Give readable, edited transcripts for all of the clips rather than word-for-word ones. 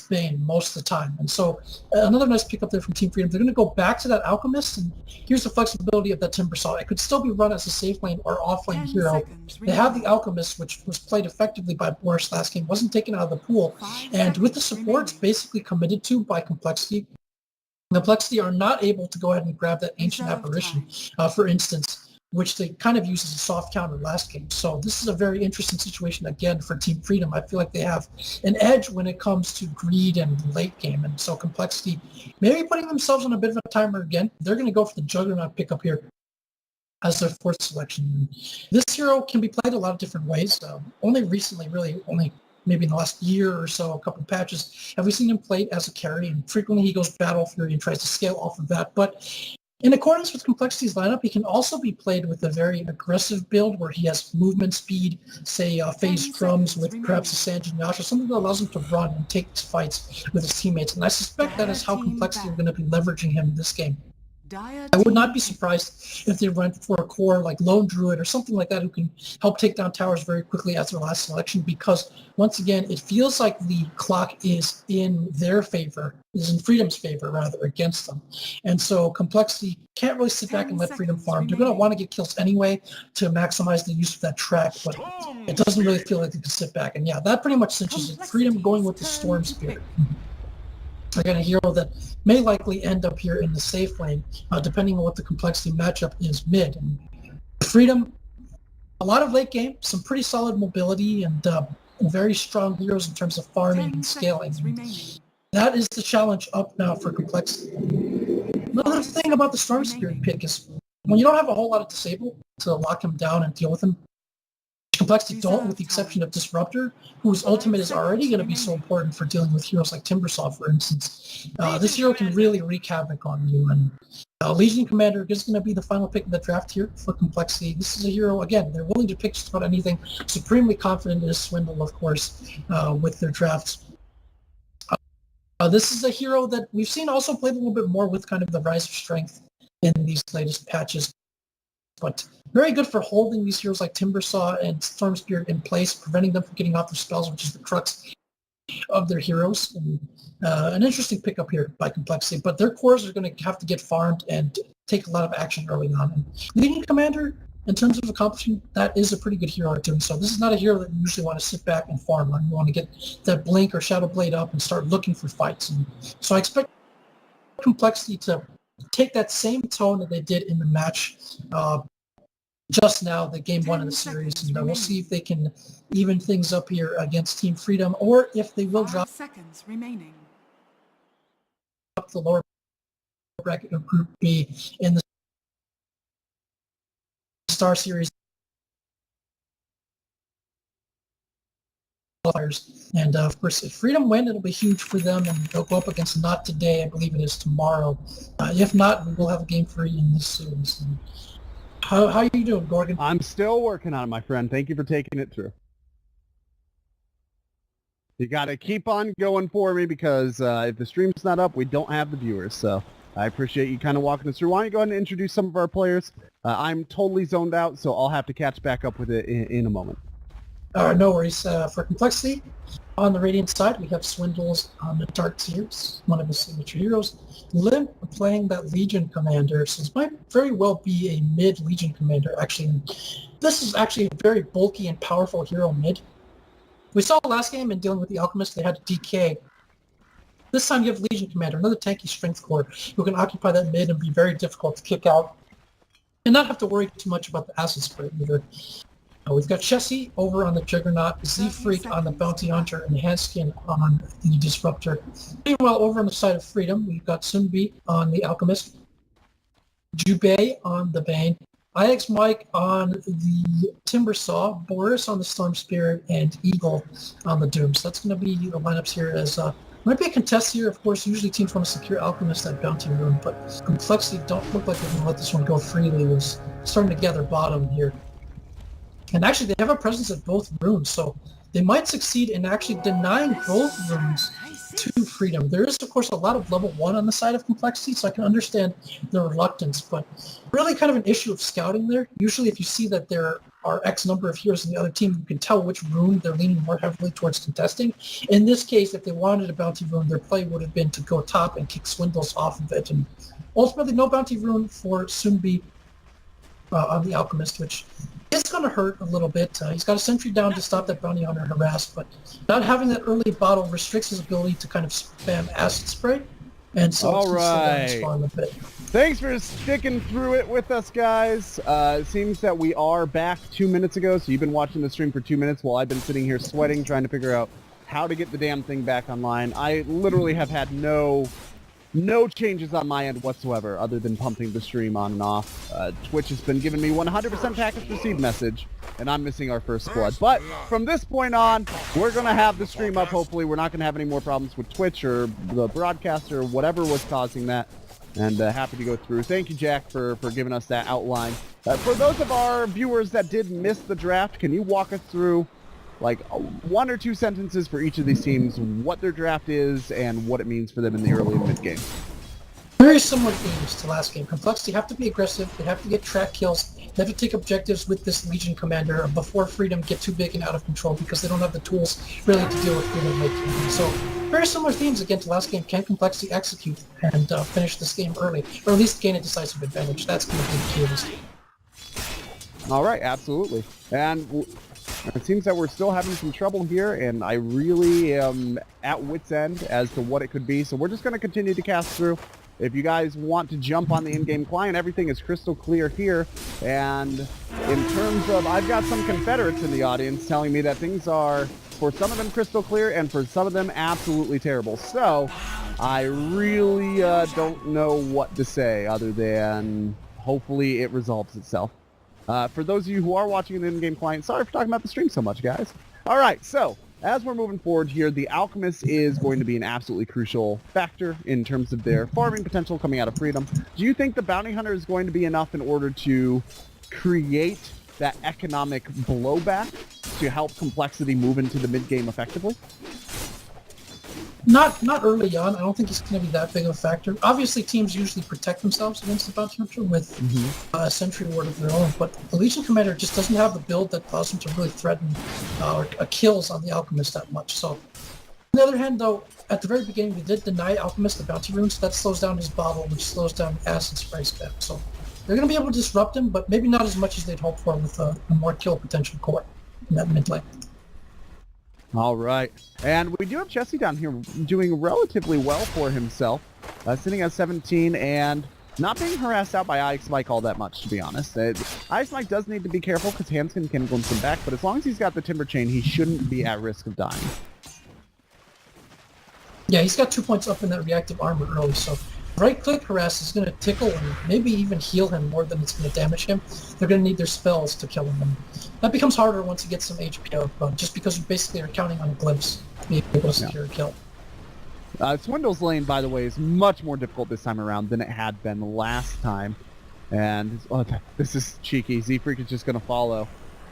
Bane most of the time. And so another nice pick up there from Team Freedom. They're going to go back to that Alchemist, and here's the flexibility of that Timbersaw. It could still be run as a safe lane or off lane hero. They have the Alchemist, which was played effectively by Boris last game, wasn't taken out of the pool. And with the supports basically committed to by compLexity, compLexity are not able to go ahead and grab that Ancient Apparition, for instance, which they kind of used as a soft counter last game. So this is a very interesting situation, again, for Team Freedom. I feel like they have an edge when it comes to greed and late game. And so compLexity maybe putting themselves on a bit of a timer again. They're going to go for the Juggernaut pickup here as their fourth selection. This hero can be played a lot of different ways. Only recently, really, only maybe in the last year or so, a couple of patches, have we seen him played as a carry. And frequently he goes Battle Fury and tries to scale off of that. But in accordance with compLexity's lineup, he can also be played with a very aggressive build where he has movement speed, say phase drums with perhaps a Sanjin Yasha, something that allows him to run and take fights with his teammates. And I suspect that is how compLexity are going to be leveraging him this game. I would not be surprised if they went for a core like Lone Druid or something like that who can help take down towers very quickly as their last selection, because once again, it feels like the clock is in their favor, is in Freedom's favor rather, against them. And so compLexity can't really sit back and let Freedom farm. They're going to want to get kills anyway to maximize the use of that track, but it doesn't really feel like they can sit back. And yeah, that pretty much cinches it. Freedom going with the Storm Spirit. Again, a hero that may likely end up here in the safe lane, depending on what the compLexity matchup is mid. And Freedom, a lot of late game, some pretty solid mobility, and very strong heroes in terms of farming and scaling. That is the challenge up now for compLexity. Another thing about the Storm Spirit pick is when you don't have a whole lot of disable to lock him down and deal with him, compLexity don't, with the exception of Disruptor, whose ultimate is already going to be so important for dealing with heroes like Timbersaw, for instance. This hero can really wreak havoc on you, and Legion Commander is going to be the final pick of the draft here for compLexity. This is a hero, again, they're willing to pick just about anything, supremely confident in Swindle, of course, with their drafts. This is a hero that we've seen also played a little bit more with kind of the Rise of Strength in these latest patches, but very good for holding these heroes like Timbersaw and Storm Spirit in place, preventing them from getting off their spells, which is the crux of their heroes. And, an interesting pickup here by compLexity, but their cores are going to have to get farmed and take a lot of action early on. And Legion Commander, in terms of accomplishing, that is a pretty good hero at doing so. This is not a hero that you usually want to sit back and farm on. You want to get that Blink or Shadow Blade up and start looking for fights. And so I expect compLexity to take that same tone that they did in the match just now, the game one of the series, and we'll see if they can even things up here against Team Freedom, or if they will drop the lower bracket of Group B in the Star Series. And of course, if Freedom win, it'll be huge for them, and they'll go up against Not Today. I believe it is tomorrow. If not, we'll have a game 3 in this series. And how are you doing, Gorgon? I'm still working on it, my friend. Thank you for taking it through. You got to keep on going for me, because if the stream's not up, we don't have the viewers. So I appreciate you kind of walking us through. Why don't you go ahead and introduce some of our players? I'm totally zoned out, so I'll have to catch back up with it in a moment. No worries. For compLexity, on the Radiant side, we have Swindles on the Dark Seers, one of his signature heroes. Lim playing that Legion Commander, so this might very well be a mid Legion Commander, actually. This is actually a very bulky and powerful hero mid. We saw last game in dealing with the Alchemist, they had a DK. This time you have Legion Commander, another tanky strength core, who can occupy that mid and be very difficult to kick out, and not have to worry too much about the acid spray either. We've got Chessie over on the Juggernaut, Z-Freak on the Bounty Hunter, and Hanskin on the Disruptor. Meanwhile, over on the side of Freedom, we've got Sunbi on the Alchemist, Jubei on the Bane, IX Mike on the Timbersaw, Boris on the Storm Spirit, and Eagle on the Doom. So that's going to be the lineups here. As might be a contest here, of course. Usually teams want to secure Alchemist that Bounty room, but compLexity don't look like they're going to let this one go freely. It was starting to gather bottom here. And actually, they have a presence at both rooms, so they might succeed in actually denying both rooms to Freedom. There is, of course, a lot of level 1 on the side of compLexity, so I can understand the reluctance, but really kind of an issue of scouting there. Usually, if you see that there are X number of heroes in the other team, you can tell which rune they're leaning more heavily towards contesting. In this case, if they wanted a bounty rune, their play would have been to go top and kick Swindles off of it. And ultimately, no bounty rune for Sunbi on the Alchemist, which is going to hurt a little bit. He's got a sentry down to stop that bounty hunter harass, but not having that early bottle restricts his ability to kind of spam acid spray. And so all right. a bit. Thanks for sticking through it with us, guys. It seems that we are back 2 minutes ago, so you've been watching the stream for 2 minutes while I've been sitting here sweating, trying to figure out how to get the damn thing back online. I literally have had no changes on my end whatsoever other than pumping the stream on and off. Twitch has been giving me 100% package received message, and I'm missing our first blood. But from this point on, we're going to have the stream up, hopefully. We're not going to have any more problems with Twitch or the broadcaster or whatever was causing that. And happy to go through. Thank you, Jack, for giving us that outline. For those of our viewers that did miss the draft, can you walk us through like 1 or 2 sentences for each of these teams, what their draft is and what it means for them in the early and mid game? Very similar themes to last game. Complexity have to be aggressive, they have to get track kills, they have to take objectives with this Legion commander before Freedom get too big and out of control because they don't have the tools really to deal with Freedom late game. So very similar themes again to last game. Can Complexity execute and finish this game early, or at least gain a decisive advantage? That's going to be the key of this game. All right, absolutely. And it seems that we're still having some trouble here, and I really am at wit's end as to what it could be. So we're just going to continue to cast through. If you guys want to jump on the in-game client, everything is crystal clear here. And in terms of, I've got some Confederates in the audience telling me that things are, for some of them, crystal clear, and for some of them, absolutely terrible. So I really don't know what to say other than hopefully it resolves itself. For those of you who are watching the in-game client, sorry for talking about the stream so much, guys. All right, so as we're moving forward here, the Alchemist is going to be an absolutely crucial factor in terms of their farming potential coming out of Freedom. Do you think the Bounty Hunter is going to be enough in order to create that economic blowback to help Complexity move into the mid-game effectively? Not early on. I don't think it's going to be that big of a factor. Obviously, teams usually protect themselves against the bounty hunter with a sentry ward of their own, but the Legion Commander just doesn't have the build that allows them to really threaten or kills on the Alchemist that much. So, on the other hand, though, at the very beginning, we did deny Alchemist the bounty rune, so that slows down his bottle, which slows down the acid spray spam. So, they're going to be able to disrupt him, but maybe not as much as they'd hoped for with a more kill potential core in that mid lane. All right. And we do have Jesse down here doing relatively well for himself, sitting at 17 and not being harassed out by Ice Mike all that much, to be honest. Ice Mike does need to be careful because Hanskin can glimpse him back, but as long as he's got the Timber Chain, he shouldn't be at risk of dying. Yeah, he's got 2 points up in that reactive armor early, so right-click harass is going to tickle and maybe even heal him more than it's going to damage him. They're going to need their spells to kill him. And that becomes harder once he gets some HP up, just because you basically are counting on a glimpse to be able to secure a kill. Swindle's lane, by the way, is much more difficult this time around than it had been last time. And this is cheeky. Z-Freak is just going to follow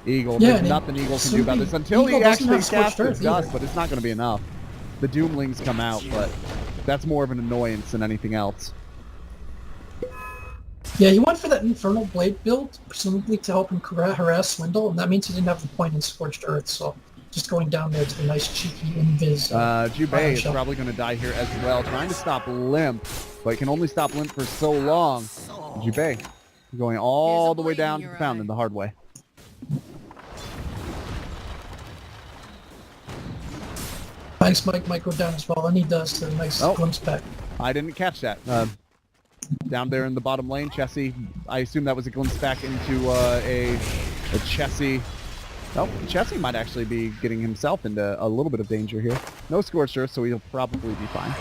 Eagle. Yeah, there's nothing Eagle can do about this until he actually casts the dust, but it's not going to be enough. The Doomlings come out, but that's more of an annoyance than anything else. Yeah, he went for that Infernal Blade build, presumably to help him harass Swindle, and that means he didn't have the point in Scorched Earth, so just going down there to the nice cheeky invis. Jubei is probably going to die here as well, trying to stop Limp, but can only stop Limp for so long. Jubei going all the way down to the fountain the hard way. Ice Mike might go down as well, and he does to a nice glimpse back. I didn't catch that. Down there in the bottom lane, Chessie, I assume that was a glimpse back into a Chessie. Oh, Chessie might actually be getting himself into a little bit of danger here. No Scorched Earth, so he'll probably be fine.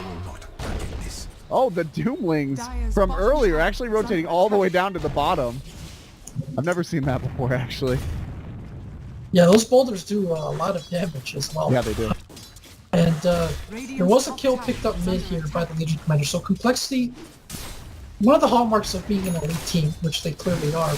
Oh, the Doomlings from earlier actually rotating all the way down to the bottom. I've never seen that before, actually. Yeah, those boulders do a lot of damage as well. Yeah, they do. And there was a kill picked up mid here by the Legion Commander. So Complexity, one of the hallmarks of being an elite team, which they clearly are,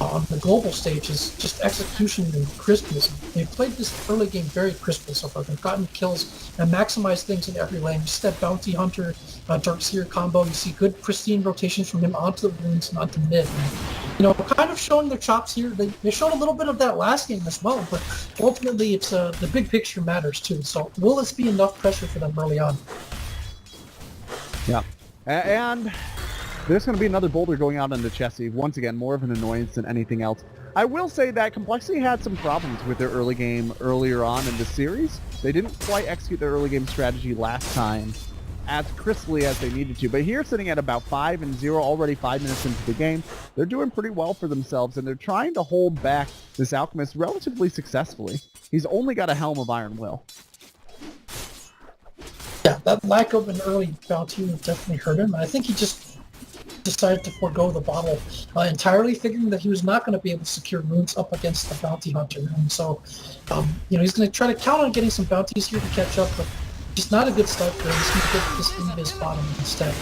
on the global stage is just execution and crispness. They've played this early game very crisply so far. They've gotten kills and maximized things in every lane. Just that Bounty Hunter, Darkseer combo, you see good pristine rotations from him onto the runes and onto mid. And, you know, kind of showing their chops here. They showed a little bit of that last game as well, but ultimately it's the big picture matters too. So will this be enough pressure for them early on? Yeah. And there's going to be another boulder going out into Chessie. Once again, more of an annoyance than anything else. I will say that compLexity had some problems with their early game earlier on in the series. They didn't quite execute their early game strategy last time as crisply as they needed to. But here, sitting at about 5-0, already 5 minutes into the game, they're doing pretty well for themselves, and they're trying to hold back this Alchemist relatively successfully. He's only got a Helm of Iron Will. Yeah, that lack of an early bounty would definitely hurt him. I think he just decided to forego the bottle entirely, figuring that he was not going to be able to secure runes up against the Bounty Hunter. And so, you know, he's going to try to count on getting some bounties here to catch up, but just not a good start for him. He's going to get this into his bottom instead.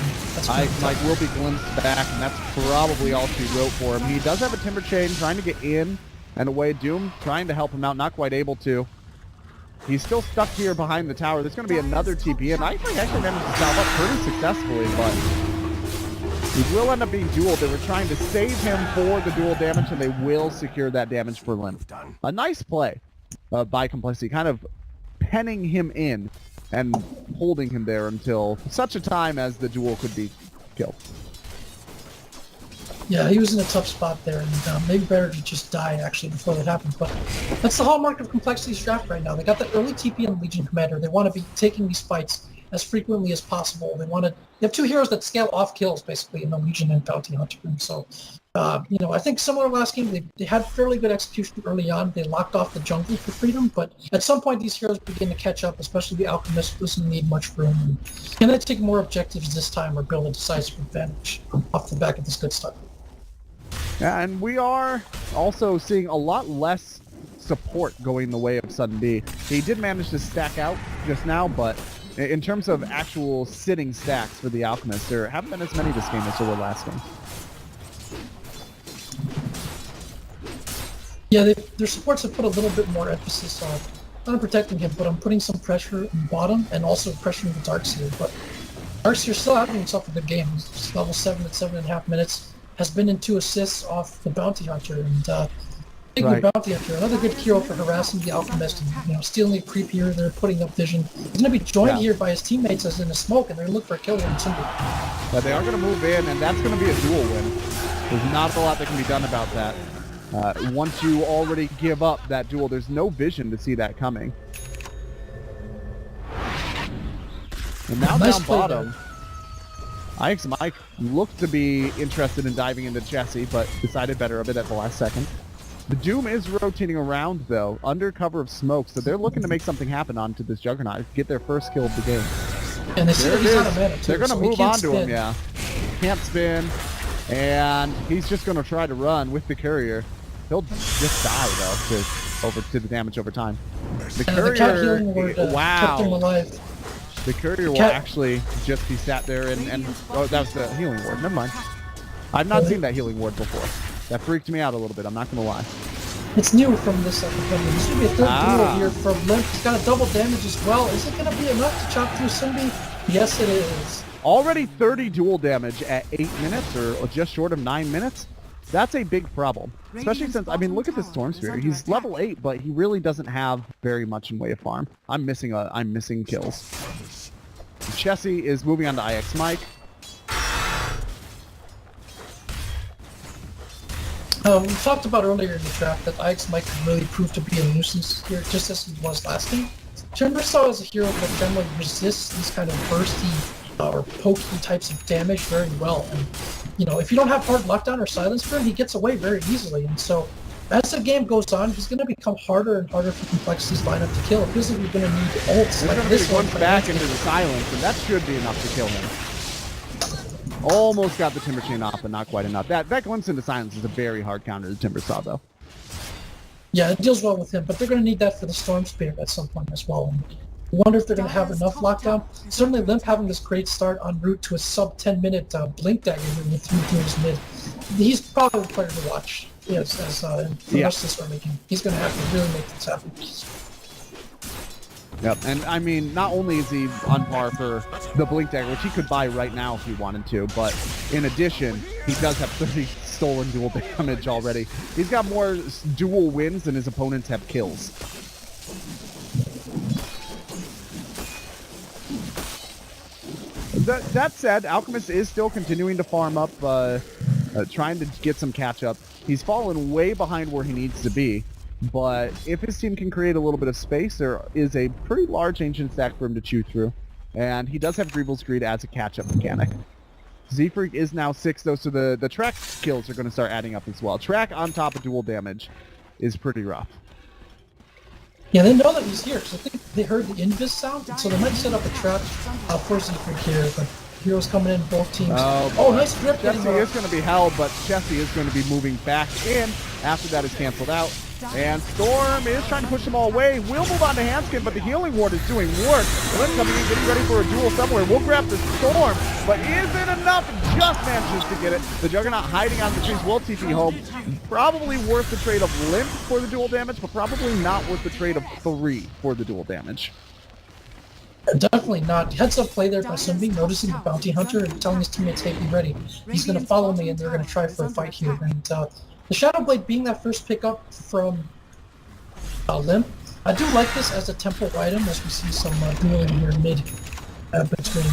Mike will be glimpsed back, and that's probably all she wrote for him. He does have a Timber Chain trying to get in and away. Doom trying to help him out, not quite able to. He's still stuck here behind the tower. There's going to be another TP, and I think actually managed to salve up pretty successfully, but he will end up being dueled. They were trying to save him for the dual damage, and they will secure that damage for Limp. A nice play by compLexity, kind of penning him in and holding him there until such a time as the duel could be killed. Yeah, he was in a tough spot there, and maybe better to just die, actually, before that happened. But that's the hallmark of compLexity's draft right now. They got that early TP on Legion Commander. They want to be taking these fights as frequently as possible. They have two heroes that scale off kills, basically, in the Legion and Bounty Hunter. And so, you know, I think similar last game, they had fairly good execution early on. They locked off the jungle for freedom, but at some point these heroes begin to catch up, especially the Alchemist doesn't need much room. And can they take more objectives this time or build a decisive advantage off the back of this good stuff? Yeah, and we are also seeing a lot less support going the way of Sudden B. He did manage to stack out just now, but in terms of actual sitting stacks for the Alchemist, there haven't been as many this game as there were last game. Yeah, their supports have put a little bit more emphasis on not protecting him, but on putting some pressure in bottom and also pressuring the Darkseer. But Darkseer still having himself a good game. He's level 7 at 7.5 minutes. Has been in 2 assists off the Bounty Hunter, and big good Bounty Hunter, another good hero for harassing the Alchemist and, you know, stealing a creep here. They're putting up vision. He's going to be joined here by his teammates as in a smoke, and they're looking for a kill on Simbi. But they are going to move in, and that's going to be a duel win. There's not a lot that can be done about that. Once you already give up that duel, there's no vision to see that coming. And now down bottom, Ike's Mike looked to be interested in diving into Chessie, but decided better of it at the last second. The Doom is rotating around, though, under cover of smoke, so they're looking to make something happen onto this Juggernaut, get their first kill of the game. And they see that he's out of mana, too. They're going to so move on to him, yeah. Can't spin, and he's just going to try to run with the courier. He'll just die, though, to the damage over time. The courier, the cat healing word, kept him alive. The courier will actually just be sat there and oh, that was the healing ward. Never mind. I've not seen that healing ward before. That freaked me out a little bit. I'm not going to lie. It's new from this episode. This should be a third duel here from Limp. He's got a double damage as well. Is it going to be enough to chop through Simbi? Yes, it is. Already 30 dual damage at 8 minutes or just short of 9 minutes. That's a big problem. Especially since, I mean, look at the Storm Spirit. He's level 8, but he really doesn't have very much in way of farm. I'm missing kills. Chessie is moving on to IX Mike. We talked about earlier in the draft that IX Mike could really prove to be a nuisance here, just as he was last game. Timbersaw is a hero that generally resists these kind of bursty or pokey types of damage very well. And, you know, if you don't have hard lockdown or silence for him, he gets away very easily. And so, as the game goes on, he's going to become harder and harder for compLexity's lineup to kill. It feels like we're going to need ults like this one. Back into the silence, and that should be enough to kill him. Almost got the Timber Chain off, but not quite enough. That glimpse into silence is a very hard counter to Timbersaw, though. Yeah, it deals well with him, but they're going to need that for the Storm Spirit at some point as well. And I wonder if they're going to have enough lockdown. Certainly Limp having this great start en route to a sub 10-minute blink dagger with 3 teams mid. He's probably a player to watch. Yes, as the rest of us are making. He's going to have to really make this happen. Yep, and I mean, not only is he on par for the Blink Dagger, which he could buy right now if he wanted to, but in addition, he does have 30 stolen dual damage already. He's got more dual wins than his opponents have kills. That said, Alchemist is still continuing to farm up, trying to get some catch-up. He's fallen way behind where he needs to be, but if his team can create a little bit of space, there is a pretty large Ancient stack for him to chew through. And he does have Greevil's Greed as a catch-up mechanic. Z-Freak is now 6, though, so the track kills are going to start adding up as well. Track on top of dual damage is pretty rough. Yeah, they know that he's here, because I think they heard the invis sound, and so they might set up a trap for Z-Freak here, but heroes coming in, both teams. Oh, nice grip. Jesse is going to be held, but Jesse is going to be moving back in after that is canceled out. And Storm is trying to push them all away. We'll move on to Handskin, but the Healing Ward is doing work. Lynn coming in, getting ready for a duel somewhere. We'll grab the Storm, but isn't enough. Just manages to get it. The Juggernaut hiding on the trees will TP home. Probably worth the trade of Limp for the dual damage, but probably not worth the trade of 3 for the dual damage. Definitely not. Heads up play there by Sunbeam, noticing the Bounty Hunter and telling his teammates, hey, be ready. He's going to follow me, and they're going to try for a fight here. And the Shadow Blade being that first pickup from Limp, I do like this as a tempo item, as we see some dueling here mid between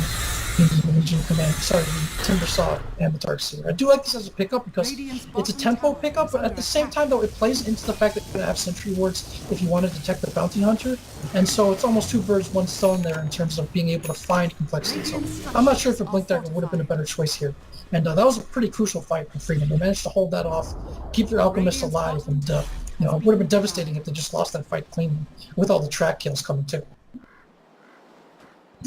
the Legion Command, sorry, the Timbersaw and the Darkseer. I do like this as a pickup because it's a tempo pickup, but at the same time, though, it plays into the fact that you're going to have Sentry Wards if you want to detect the Bounty Hunter, and so it's almost 2 birds, 1 stone there in terms of being able to find complexity. So I'm not sure if a Blink Dagger would have been a better choice here. And that was a pretty crucial fight for Freedom. They managed to hold that off, keep their Alchemist alive, and it would have been devastating if they just lost that fight cleanly, with all the track kills coming too.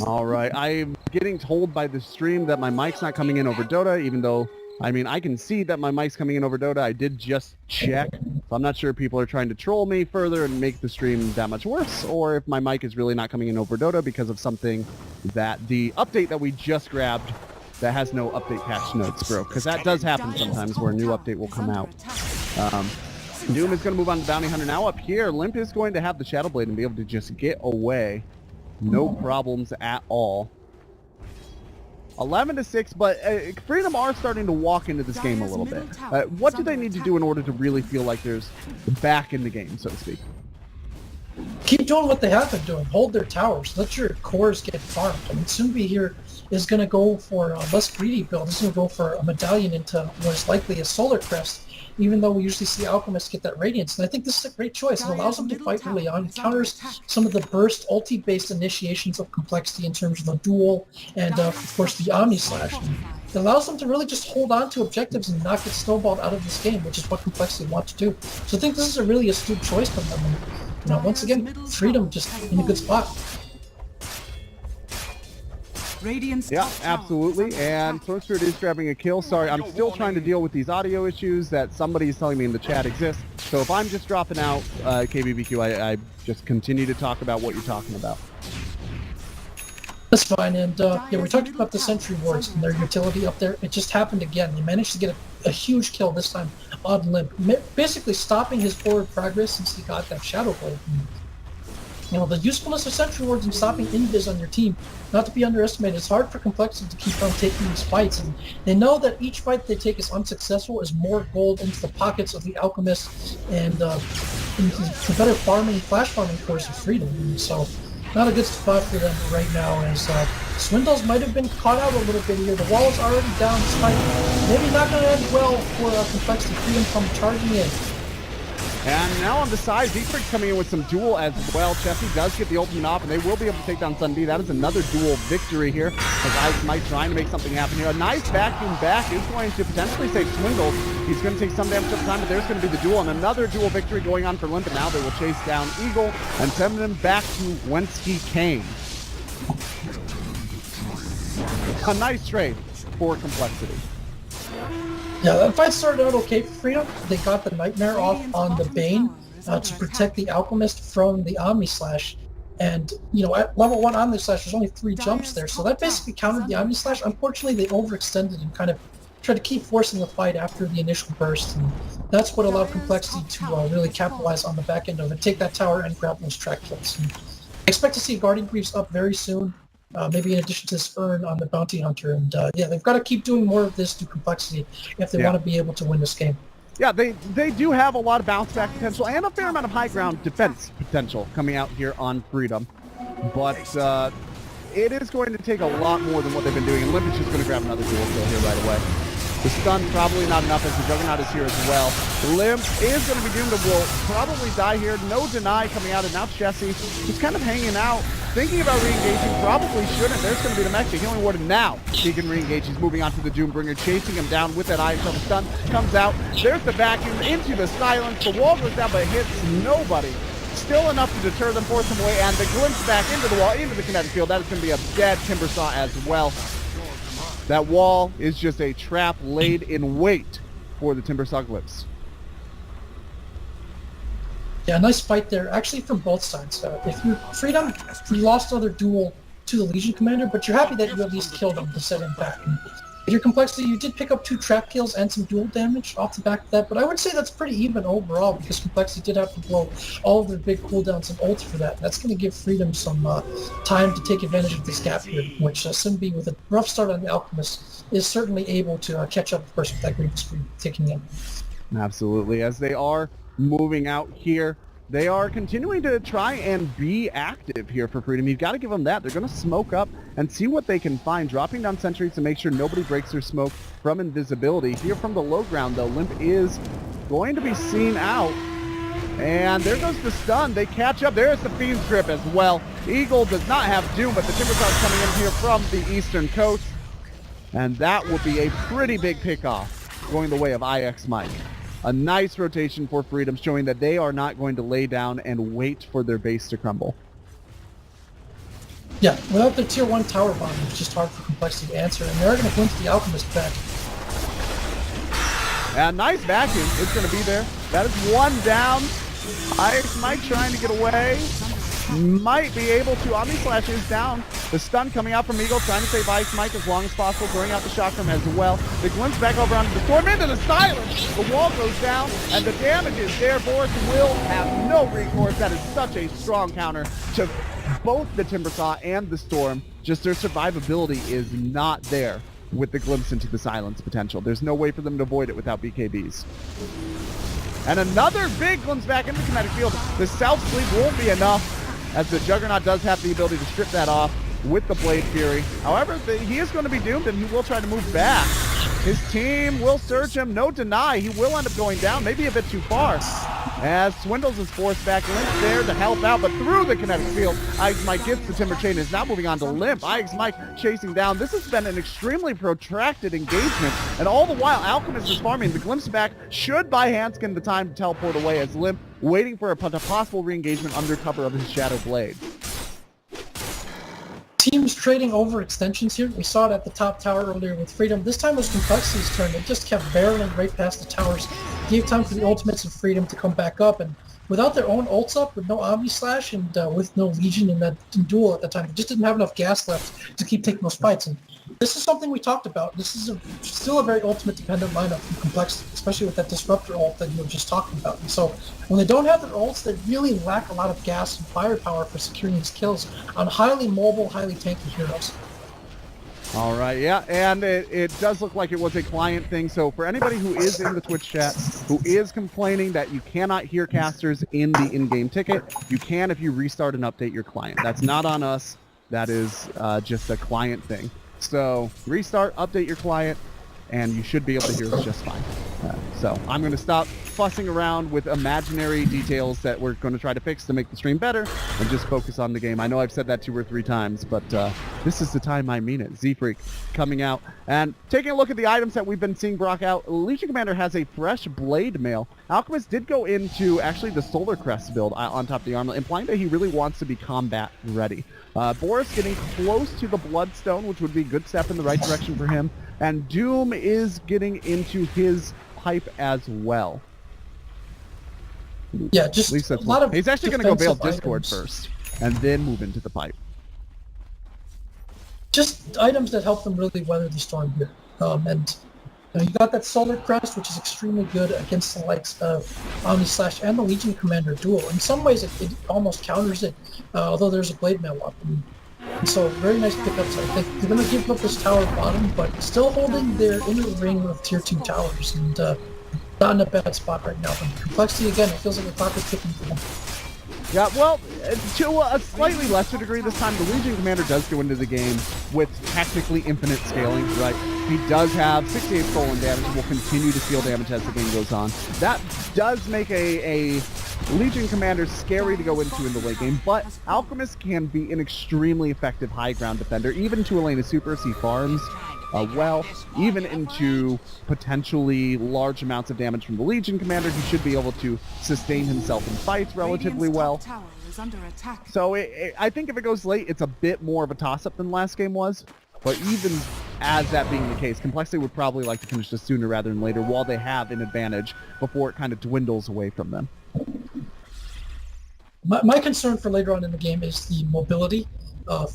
All right, I'm getting told by the stream that my mic's not coming in over Dota, even though, I mean, I can see that my mic's coming in over Dota. I did just check, so I'm not sure if people are trying to troll me further and make the stream that much worse, or if my mic is really not coming in over Dota because of something that the update that we just grabbed that has no update patch notes broke, because that does happen sometimes where a new update will come out. Doom is going to move on to Bounty Hunter now. Up here, Limp is going to have the Shadow Blade and be able to just get away. No problems at all. 11-6, but Freedom are starting to walk into this game a little bit. What do they need to do in order to really feel like there's back in the game, so to speak? Keep doing what they have been doing. Hold their towers. Let your cores get farmed. I mean, Sunbi here is going to go for a less greedy build. He's going to go for a medallion into what is likely a Solar Crest, even though we usually see Alchemists get that Radiance. And I think this is a great choice. It allows them to fight early on. It counters some of the burst ulti-based initiations of complexity in terms of the duel and, of course, the Omni Slash. It allows them to really just hold on to objectives and not get snowballed out of this game, which is what complexity wants to do. So I think this is a really astute choice from them. And, once again, Freedom just in a good spot. Yeah, absolutely. And Storm Spirit is grabbing a kill. Sorry, I'm still trying to deal with these audio issues that somebody is telling me in the chat exist. So if I'm just dropping out, KBBQ, I just continue to talk about what you're talking about. That's fine. And yeah, we talked about the Sentry Wards and their utility up there. It just happened again. They managed to get a huge kill this time on Limp, basically stopping his forward progress since he got that Shadow Blade. The usefulness of Sentry Wards and stopping invis on your team, not to be underestimated. It's hard for complexity to keep on taking these fights, and they know that each fight they take is unsuccessful is more gold into the pockets of the Alchemists and into the better farming, flash farming cores of Freedom. And so, not a good spot for them right now, as Swindles might have been caught out a little bit here. The wall is already down, despite maybe not going to end well for complexity. Freedom come charging in. And now on the side, Z-Freak coming in with some duel as well. Chessie does get the ultimate off, and they will be able to take down Sun B. That is another duel victory here. As Eyes Might trying to make something happen here. A nice vacuum back is going to potentially save Swindle. He's going to take some damage at the time, but there's going to be the duel, and another duel victory going on for Limp. And now they will chase down Eagle and send him back to whence he came. A nice trade for complexity. Yeah, that fight started out okay for Freedom. They got the Nightmare off on the Bane to protect the Alchemist from the Omni Slash. And, at level 1 Omni Slash, there's only 3 jumps there, so that basically countered the Omni Slash. Unfortunately, they overextended and kind of tried to keep forcing the fight after the initial burst, and that's what allowed compLexity to really capitalize on the back end of it, take that tower and grab those track kills. And I expect to see Guardian Greaves up very soon, maybe in addition to this Earn on the Bounty Hunter. And yeah, they've got to keep doing more of this to compLexity if they want to be able to win this game. Yeah, they do have a lot of bounce back potential and a fair amount of high ground defense potential coming out here on Freedom. But it is going to take a lot more than what they've been doing, and Limp is just going to grab another dual kill here right away. The stun probably not enough as the Juggernaut is here as well. Limp is going to be doomed to will probably die here. No deny coming out, and now Chessie just kind of hanging out, thinking about re-engaging. Probably shouldn't. There's going to be the mech. The healing ward, and now he can re-engage. He's moving on to the Doombringer, chasing him down with that eye until the stun comes out. There's the vacuum into the silence. The wall goes down, but it hits nobody. Still enough to deter them, force them away, and the glimpse back into the wall, into the kinetic field. That is going to be a dead Timbersaw as well. That wall is just a trap laid in wait for the Timbersaw glimpse. Yeah, nice fight there, actually from both sides. If you Freedom, you lost another duel to the Legion Commander, but you're happy that you at least killed him to set him back. And with your compLexity, you did pick up 2 trap kills and some duel damage off the back of that, but I would say that's pretty even overall because compLexity did have to blow all of their big cooldowns and ults for that. That's going to give Freedom some time to take advantage of this gap here, which Simbi, with a rough start on the Alchemist, is certainly able to catch up first with that Grievous Scream taking in. Absolutely, as they are moving out here. They are continuing to try and be active here for Freedom. You've got to give them that. They're going to smoke up and see what they can find, dropping down sentries to make sure nobody breaks their smoke from invisibility. Here from the low ground, though, Limp is going to be seen out. And there goes the stun. They catch up. There's the Fiend's Grip as well. Eagle does not have Doom, but the Timbersaw is coming in here from the eastern coast. And that will be a pretty big pickoff going the way of IX Mike. A nice rotation for Freedom, showing that they are not going to lay down and wait for their base to crumble. Yeah, without the tier 1 tower bomb, it's just hard for compLexity to answer, and they're going to glimpse the Alchemist back. And nice vacuum. It's going to be there. That is 1 down. IX Mike trying to get away. Might be able to. Omni Slash is down. The stun coming out from Eagle, trying to save IX Mike as long as possible, throwing out the shotgun as well. The glimpse back over onto the storm, into the silence. The wall goes down, and the damage is there. Boris will have no recourse. That is such a strong counter to both the Timbersaw and the storm. Just their survivability is not there with the glimpse into the silence potential. There's no way for them to avoid it without BKBs. And another big glimpse back into the kinetic field. The South Sleep won't be enough, as the Juggernaut does have the ability to strip that off with the Blade Fury. However, he is going to be doomed, and he will try to move back. His team will search him. No deny. He will end up going down, maybe a bit too far. As Swindles is forced back. Limp there to help out, but through the kinetic field, IX Mike gets the Timber Chain, is now moving on to Limp. IX Mike chasing down. This has been an extremely protracted engagement, and all the while, Alchemist is farming. The glimpse back should buy Hanskin the time to teleport away, as Limp waiting for a possible re-engagement under cover of his Shadow Blade. Teams trading over extensions here. We saw it at the top tower earlier with Freedom. This time was compLexity's turn. They just kept barreling right past the towers. Gave time for the ultimates of Freedom to come back up. And without their own ults up, with no Omni Slash, and with no Legion in that duel at the time, they just didn't have enough gas left to keep taking those fights. And this is something we talked about. This is still a very ultimate-dependent lineup from compLexity, especially with that Disruptor ult that you were just talking about. And so when they don't have their ults, they really lack a lot of gas and firepower for securing these kills on highly mobile, highly tanky heroes. All right, yeah, and it does look like it was a client thing. So for anybody who is in the Twitch chat, who is complaining that you cannot hear casters in the in-game ticket, you can if you restart and update your client. That's not on us. That is just a client thing. So restart, update your client, and you should be able to hear us just fine. So I'm going to stop fussing around with imaginary details that we're going to try to fix to make the stream better and just focus on the game. I know I've said that 2 or 3 times, but this is the time I mean it. Z-Freak coming out and taking a look at the items that we've been seeing Brock out. Legion Commander has a fresh Blade Mail. Alchemist did go into actually the Solar Crest build on top of the armor, implying that he really wants to be combat ready. Boris getting close to the Bloodstone, which would be a good step in the right direction for him. And Doom is getting into his pipe as well. Yeah, just a lot of he's actually going to go Veil Discord items first, and then move into the pipe. Just items that help them really weather the storm here. And You got that Solar Crest, which is extremely good against the likes of Omni Slash and the Legion Commander duel. In some ways, it almost counters it, although there's a Blade Mail up. And so, very nice pickups. I think they're going to give up this tower bottom, but still holding their inner ring of tier 2 towers, and not in a bad spot right now. But complexity, again, it feels like the clock is ticking for them. Yeah, well, to a slightly lesser degree this time, the Legion Commander does go into the game with technically infinite scaling, right? He does have 68 stolen damage and will continue to steal damage as the game goes on. That does make a Legion Commander scary to go into in the late game, but Alchemist can be an extremely effective high ground defender, even to Elena Supers. He farms well, even into potentially large amounts of damage from the Legion Commander. He should be able to sustain himself in fights relatively well. So I think if it goes late, it's a bit more of a toss-up than last game was. But even as that being the case, Complexity would probably like to finish this sooner rather than later while they have an advantage before it kind of dwindles away from them. My concern for later on in the game is the mobility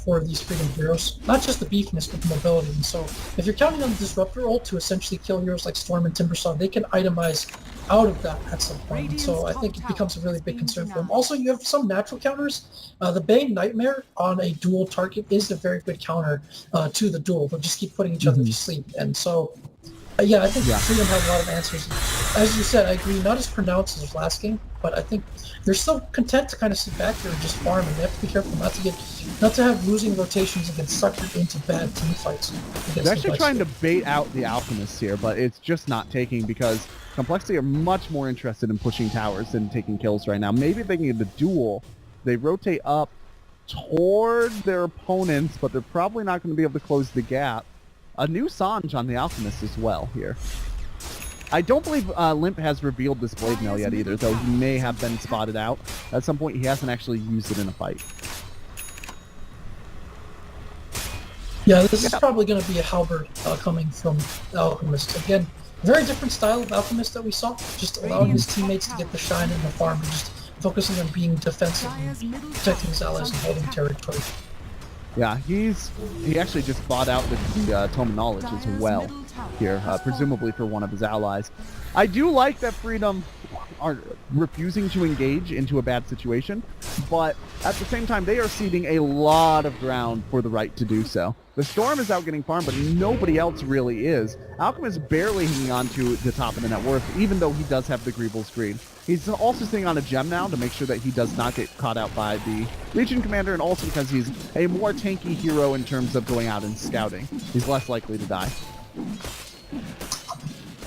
for these Freedom heroes. Not just the beefness, but the mobility. And so if you're counting on the Disruptor ult to essentially kill heroes like Storm and Timbersaw, they can itemize out of that at some point. And so I think it becomes a really big concern for them. Also, you have some natural counters. The Bane Nightmare on a dual target is a very good counter to the duel. They'll just keep putting each other to sleep. And so yeah, I think Freedom has a lot of answers. As you said, I agree, not as pronounced as last game, but I think they're still content to kind of sit back here and just farm, and they have to be careful not to have losing rotations and get suckered into bad team fights. They're actually trying to bait out the Alchemists here, but it's just not taking because Complexity are much more interested in pushing towers than taking kills right now. Maybe if they can get the duel, they rotate up toward their opponents, but they're probably not going to be able to close the gap. A new Sanj on the Alchemist as well here. I don't believe Limp has revealed this Blade Mail yet either, though he may have been spotted out. At some point, he hasn't actually used it in a fight. Yeah, this is probably going to be a halberd coming from the Alchemist. Again, very different style of Alchemist that we saw, just allowing his teammates to get the shine in the farm and just focusing on being defensive and protecting his allies and holding territory. Yeah, he actually just bought out the Tome of Knowledge as well here, presumably for one of his allies. I do like that Freedom are refusing to engage into a bad situation, but at the same time, they are ceding a lot of ground for the right to do so. The Storm is out getting farmed, but nobody else really is. Alchemist barely hanging on to the top of the net worth, even though he does have the Greeble Screen. He's also sitting on a gem now to make sure that he does not get caught out by the Legion Commander, and also because he's a more tanky hero in terms of going out and scouting. He's less likely to die.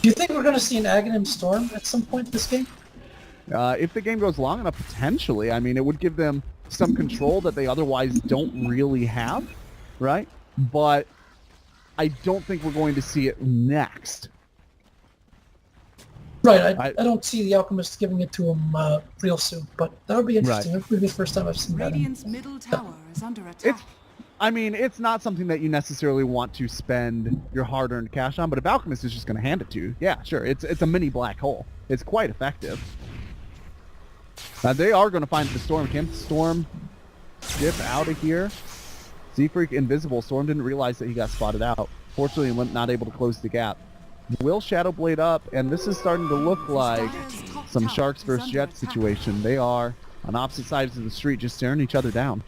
Do you think we're going to see an Aghanim Storm at some point this game? If the game goes long enough, potentially. I mean, it would give them some control that they otherwise don't really have, right? But I don't think we're going to see it next. Right, I don't see the Alchemist giving it to him real soon, but that would be interesting. That would be the first time I've seen that. Radiant's middle tower is under attack. I mean, it's not something that you necessarily want to spend your hard-earned cash on, but if Alchemist is just going to hand it to you, yeah, sure, it's a mini black hole. It's quite effective. They are going to find the Storm. Can Storm skip out of here? Z-Freak invisible. Storm didn't realize that he got spotted out. Fortunately, Limp not able to close the gap. Will Shadow Blade up, and this is starting to look like some Sharks versus Jets situation. They are on opposite sides of the street, just staring each other down.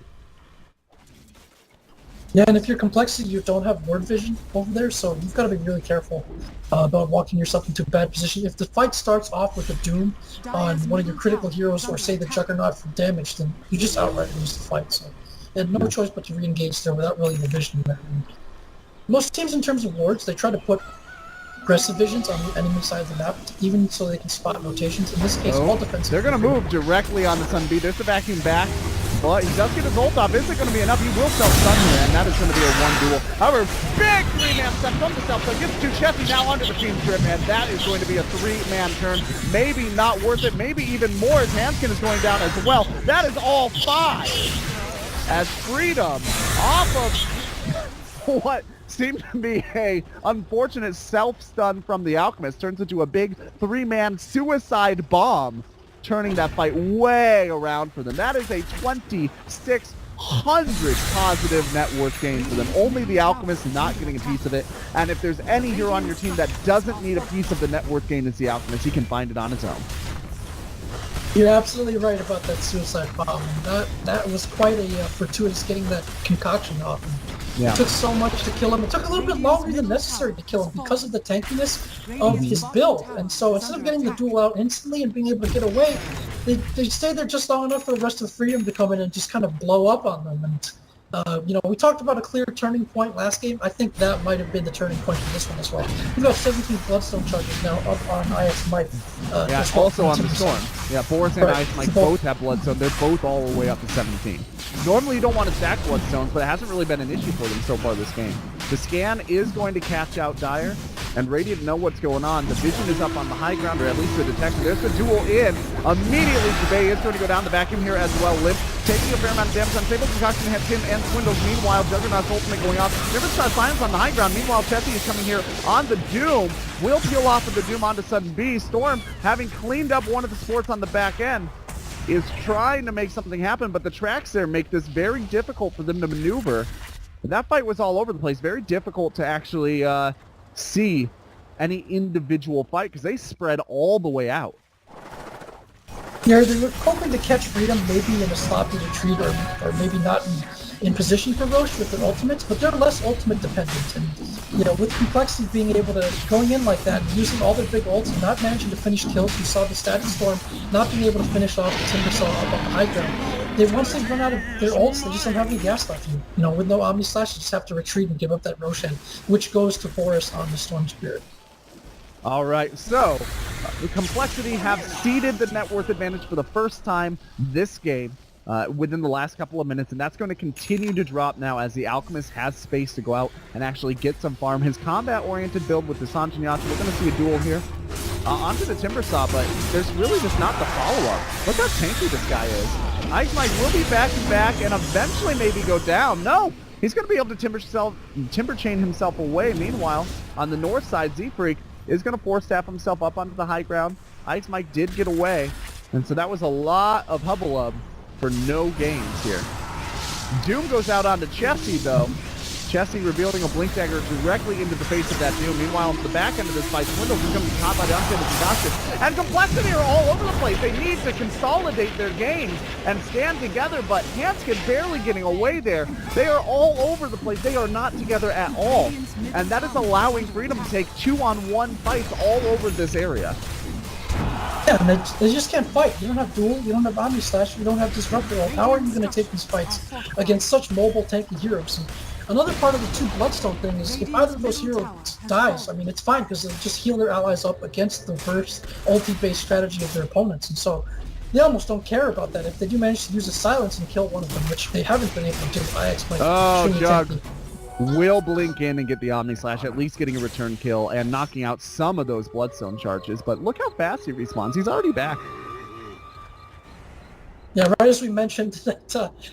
Yeah, and if you're Complexity, you don't have word vision over there, so you've got to be really careful about walking yourself into a bad position. If the fight starts off with a Doom on one of your critical heroes, or say the Juggernaut for damage, then you just outright lose the fight. So they had no choice but to re-engage there without really the vision there. And most teams, in terms of wards, they try to put aggressive visions on the enemy side of the map, even so they can spot rotations. In this case, all defensive. They're going to move directly on the Sunbeam. There's the vacuum back, but he does get his ult off. Is it going to be enough? He will self-stun here, and that is going to be a one duel. However, big three-man step from the self-stun. Gets to Chessie now under the team trip, and that is going to be a three-man turn. Maybe not worth it. Maybe even more as Hanskin is going down as well. That is all five. As Freedom off of what seemed to be a unfortunate self-stun from the Alchemist turns into a big three-man suicide bomb, turning that fight way around for them. That is a 26 100 positive net worth gains for them. Only the Alchemist not getting a piece of it. And if there's any hero on your team that doesn't need a piece of the net worth gain, it's the Alchemist. He can find it on his own. You're absolutely right about that suicide bomb. That was quite a fortuitous getting that concoction off him. Yeah. It took so much to kill him. It took a little bit longer than necessary to kill him because of the tankiness of his build. And so instead of getting the duel out instantly and being able to get away, they stayed there just long enough for the rest of Freedom to come in and just kind of blow up on them. And we talked about a clear turning point last game. I think that might have been the turning point for this one as well. We've got 17 Bloodstone charges now up on IX Mike. Also on the Storm. Yeah, Boris and IX Mike both have Bloodstone. They're both all the way up to 17. Normally you don't want to stack Bloodstones, but it hasn't really been an issue for them so far this game. The scan is going to catch out Dire, and Radiant know what's going on. The vision is up on the high ground, or at least the detection. There's the duel in. Immediately, Jabay is going to go down the vacuum here as well. Limp taking a fair amount of damage. Unstable Concoction hits him and Swindles. Meanwhile, Juggernaut's ultimate going off. Different silence on the high ground. Meanwhile, Chessie is coming here on the Doom. Will peel off of the Doom onto Sudden B. Storm, having cleaned up one of the supports on the back end, is trying to make something happen, but the tracks there make this very difficult for them to maneuver. That fight was all over the place. Very difficult to actually see any individual fight because they spread all the way out. Yeah, they were hoping to catch Freedom maybe in a sloppy retreat or maybe not in position for Roche with their ultimates, but they're less ultimate dependent. And with compLexity being able to going in like that and using all their big ults and not managing to finish kills, you saw the Static Storm not being able to finish off the Timbersaw up on the high ground. Once they run out of their ults, they just don't have any gas left. With no Omni Slash, you just have to retreat and give up that Roshan, which goes to Boris on the Storm Spirit. All right, so the compLexity have ceded the net worth advantage for the first time this game within the last couple of minutes, and that's going to continue to drop now as the Alchemist has space to go out and actually get some farm. His combat-oriented build with the Sanjinyachi, we're going to see a duel here onto the Timbersaw, but there's really just not the follow-up. Look how tanky this guy is. Ice Mike will be back-to-back and eventually maybe go down. No! He's going to be able to timber chain himself away. Meanwhile, on the north side, Z-Freak is going to force staff himself up onto the high ground. Ice Mike did get away, and so that was a lot of hubble for no gains here. Doom goes out onto Chessie, though. Chessie revealing a Blink Dagger directly into the face of that Doom. Meanwhile, at the back end of this fight, Swindles is going to be caught by the Unstable Concoction. And compLexity are all over the place. They need to consolidate their games and stand together, but Hanskin barely getting away there. They are all over the place. They are not together at all. And that is allowing Freedom to take 2-on-1 fights all over this area. Yeah, and they just can't fight. You don't have Duel, you don't have Omni Slash, you don't have Disruptor. How are you going to take these fights against such mobile, tanky heroes? And another part of the two Bloodstone thing is if either of those heroes dies, it's fine because they just heal their allies up against the burst ulti-based strategy of their opponents. And so they almost don't care about that. If they do manage to use a silence and kill one of them, which they haven't been able to do, I explained. Jug will blink in and get the Omni Slash, at least getting a return kill and knocking out some of those Bloodstone charges. But look how fast he respawns. He's already back. Yeah, right as we mentioned that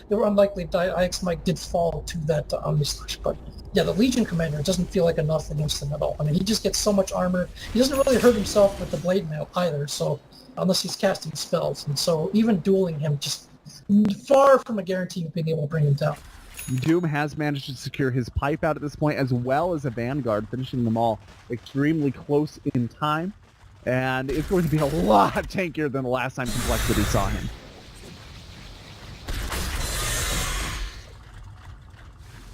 they were unlikely to die, IX Mike did fall to that Omni Slash. But yeah, the Legion Commander doesn't feel like enough against him at all. He just gets so much armor. He doesn't really hurt himself with the Blade Mail either, so unless he's casting spells. And so even dueling him just far from a guarantee of being able to bring him down. Doom has managed to secure his pipe out at this point, as well as a Vanguard, finishing them all extremely close in time. And it's going to be a lot tankier than the last time compLexity saw him.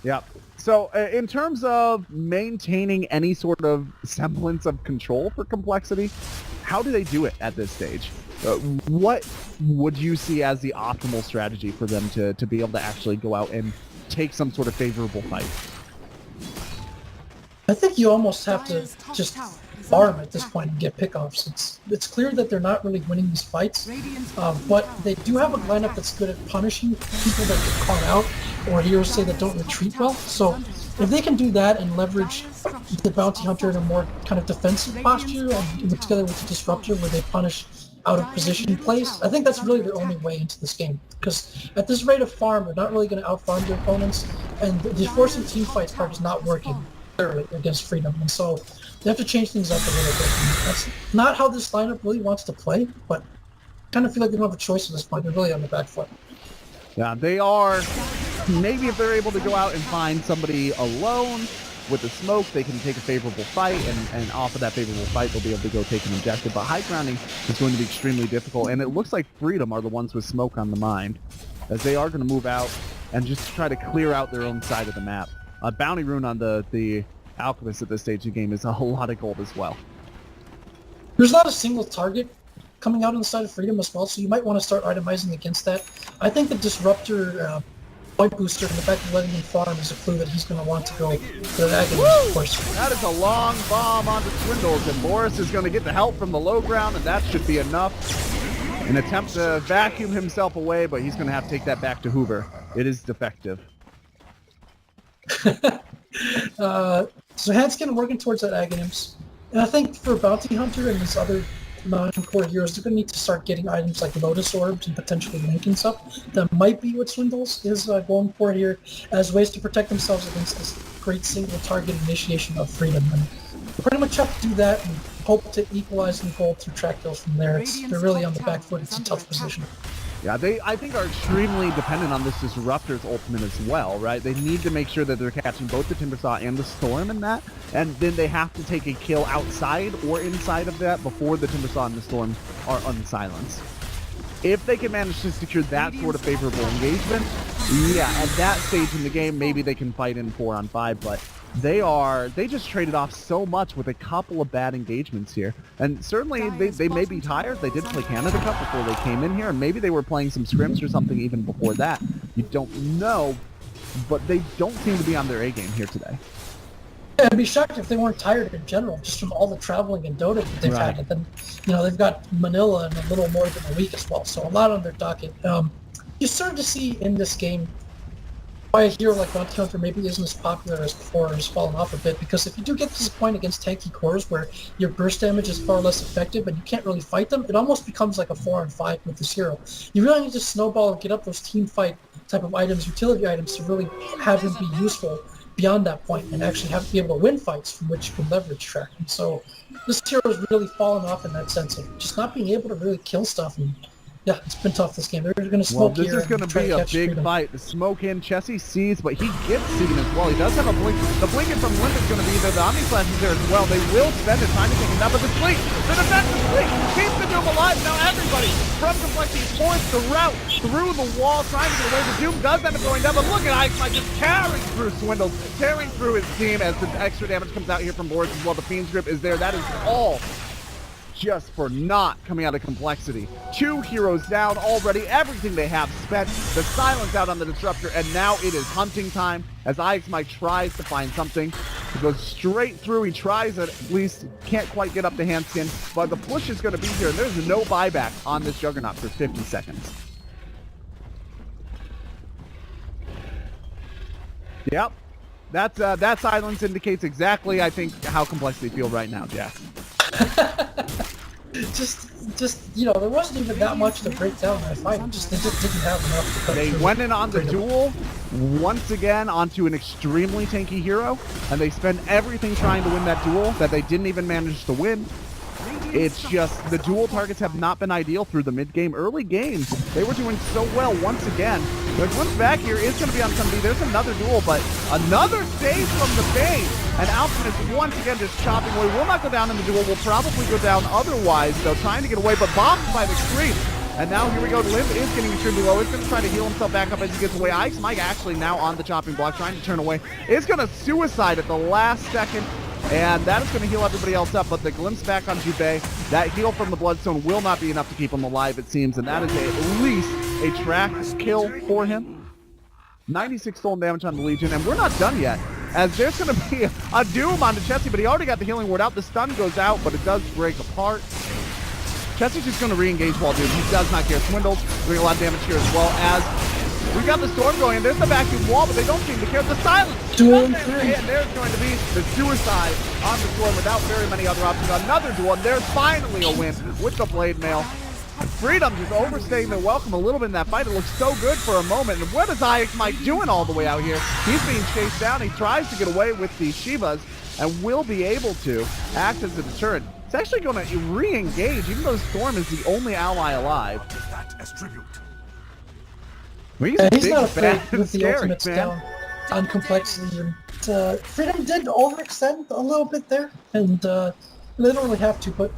Yep. So in terms of maintaining any sort of semblance of control for compLexity, how do they do it at this stage? What would you see as the optimal strategy for them to be able to actually go out and take some sort of favorable fight? I think you almost have to just farm at this point and get pickoffs. It's clear that they're not really winning these fights, but they do have a lineup that's good at punishing people that get caught out, or heroes say that don't retreat well. So if they can do that and leverage the Bounty Hunter in a more kind of defensive posture and together with the Disruptor where they punish out of position plays, I think that's really their only way into this game. Because at this rate of farm, they're not really going to outfarm their opponents, and the forcing team fights part is not working clearly against Freedom. And so they have to change things up a little bit. And that's not how this lineup really wants to play, but I kind of feel like they don't have a choice at this point. They're really on the back foot. Yeah, they are Maybe if they're able to go out and find somebody alone with the smoke, they can take a favorable fight, and off of that favorable fight, they'll be able to go take an objective. But high grounding is going to be extremely difficult, and it looks like Freedom are the ones with smoke on the mind, as they are going to move out and just try to clear out their own side of the map. A bounty rune on the Alchemist at this stage of the game is a whole lot of gold as well. There's not a single target coming out on the side of Freedom as well, so you might want to start itemizing against that. I think the Disruptor point booster and the fact of letting him farm is a clue that he's going to want to go to the Agony, of course. That is a long bomb onto Swindles, and Boris is going to get the help from the low ground, and that should be enough. An attempt to vacuum himself away, but he's going to have to take that back to Hoover. It is defective. So Hanskin working towards that Aghanim's. And I think for Bounty Hunter and these other non-core heroes, they're going to need to start getting items like Lotus Orbs and potentially Lincoln's up. That might be what Swindles is going for here as ways to protect themselves against this great single target initiation of Freedom. And they pretty much have to do that and hope to equalize in gold through track kills from there. They're really on the back foot. It's a tough position. Yeah, they, I think, are extremely dependent on this Disruptor's ultimate as well, right? They need to make sure that they're catching both the Timbersaw and the Storm in that, and then they have to take a kill outside or inside of that before the Timbersaw and the Storm are unsilenced. If they can manage to secure that sort of favorable engagement, yeah, at that stage in the game, maybe they can fight in 4-on-5, but they just traded off so much with a couple of bad engagements here. And certainly they may be tired. They did play Canada Cup before they came in here, and maybe they were playing some scrims or something even before that. You don't know, but they don't seem to be on their A game here today. Yeah, I'd be shocked if they weren't tired in general, just from all the traveling and Dota that they've had. And then, you know, they've got Manila in a little more than a week as well, so a lot on their docket. You start to see in this game why a hero like Bounty Hunter maybe isn't as popular as before, or has fallen off a bit, because if you do get to this point against tanky cores where your burst damage is far less effective and you can't really fight them, it almost becomes like a 4-on-5 with this hero. You really need to snowball and get up those team fight type of items, utility items, to really have him be useful beyond that point and actually have to be able to win fights from which you can leverage track. And so this hero has really fallen off in that sense of just not being able to really kill stuff. And yeah, it's been tough this game. They're going to smoke here. Well, this is going to be a big Freedom fight. The smoke in, Chessie sees, but he gets seen as well. He does have a blink. The blinking from Limp is going to be there. The Omni Slash is there as well. They will spend it trying to take it down, but the Sleep, the defensive Sleep, keeps the Doom alive. Now everybody from compLexity forced the route through the wall, trying to get away. The Doom does end up going down, but look at Ike just carrying through Swindles, tearing through his team as the extra damage comes out here from Boris as well. The Fiend's Grip is there. That is all just for not coming out of compLexity. 2 heroes down already, everything they have spent, the silence out on the Disruptor, and now it is hunting time as IXMike tries to find something. He goes straight through, he tries at least, can't quite get up to Handskin, but the push is going to be here, and there's no buyback on this Juggernaut for 50 seconds. Yep, that silence indicates exactly, I think, how compLexity feel right now, Jack. just you know, there wasn't even that much to break down in that fight. They just didn't have enough to cut They through. went in on the duel once again onto an extremely tanky hero, and they spent everything trying to win that duel that they didn't even manage to win. It's just the dual targets have not been ideal through the mid-game. Early games, they were doing so well once again. The glimpse back here is going to be on somebody. There's another duel, but another save from the Bane. And Alchemist once again just chopping away. Will not go down in the duel. Will probably go down otherwise, though, trying to get away, but bombed by the creep. And now here we go. Limp is getting extremely low. He's going to try to heal himself back up as he gets away. IXMike actually now on the chopping block, trying to turn away. Is going to suicide at the last second. And that is going to heal everybody else up, but the glimpse back on Jubei, that heal from the Bloodstone will not be enough to keep him alive, it seems, and that is at least a track kill for him. 96 stolen damage on the Legion, and we're not done yet, as there's going to be a Doom onto Chessie, but he already got the healing ward out. The stun goes out, but it does break apart. Chessie's just going to re-engage while Doom. He does not care. Swindles doing a lot of damage here as well, as we got the Storm going, and there's the vacuum wall, but they don't seem to care. The silence! Duel 3. And there's going to be the suicide on the Storm without very many other options. Another duel, and there's finally a win with the Blade Mail. Freedom just overstaying their welcome a little bit in that fight. It looks so good for a moment. And what is IXMike doing all the way out here? He's being chased down. He tries to get away with the Shivas and will be able to act as a deterrent. It's actually going to re-engage, even though Storm is the only ally alive. Well, he's And a he's big, not afraid bad, with the scary, ultimates man. down on complexity. And Freedom did overextend a little bit there, and they don't really have to, but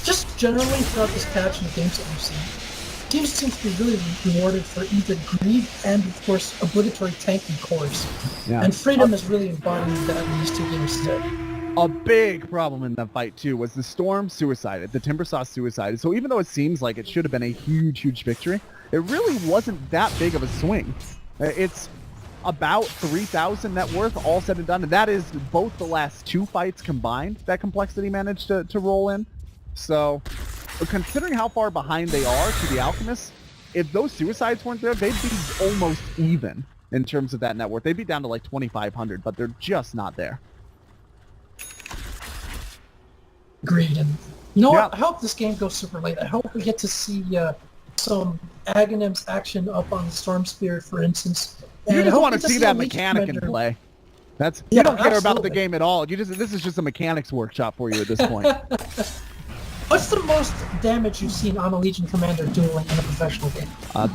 just generally throughout this patch and the games that we've seen, teams seem to be really rewarded for either greed and, of course, obligatory tanking cores. Yeah. And Freedom is really embodying that in these two games today. A big problem in that fight, too, was the Storm suicided. The Timbersaw suicided. So even though it seems like it should have been a huge, huge victory, it really wasn't that big of a swing. It's about 3,000 net worth, all said and done. And that is both the last two fights combined that Complexity managed to roll in. So considering how far behind they are to the Alchemists, if those suicides weren't there, they'd be almost even in terms of that net worth. They'd be down to like 2,500, but they're just not there. Agreed. And you know what? I hope this game goes super late. I hope we get to see some Aghanims action up on the Storm Spirit, for instance. You And just I want to hope we see get that see a Leech mechanic in Commander. play. That's Yeah, you don't care about the absolutely. game at all. This is just a mechanics workshop for you at this point. What's the most damage you've seen on a Legion Commander dueling in a professional game?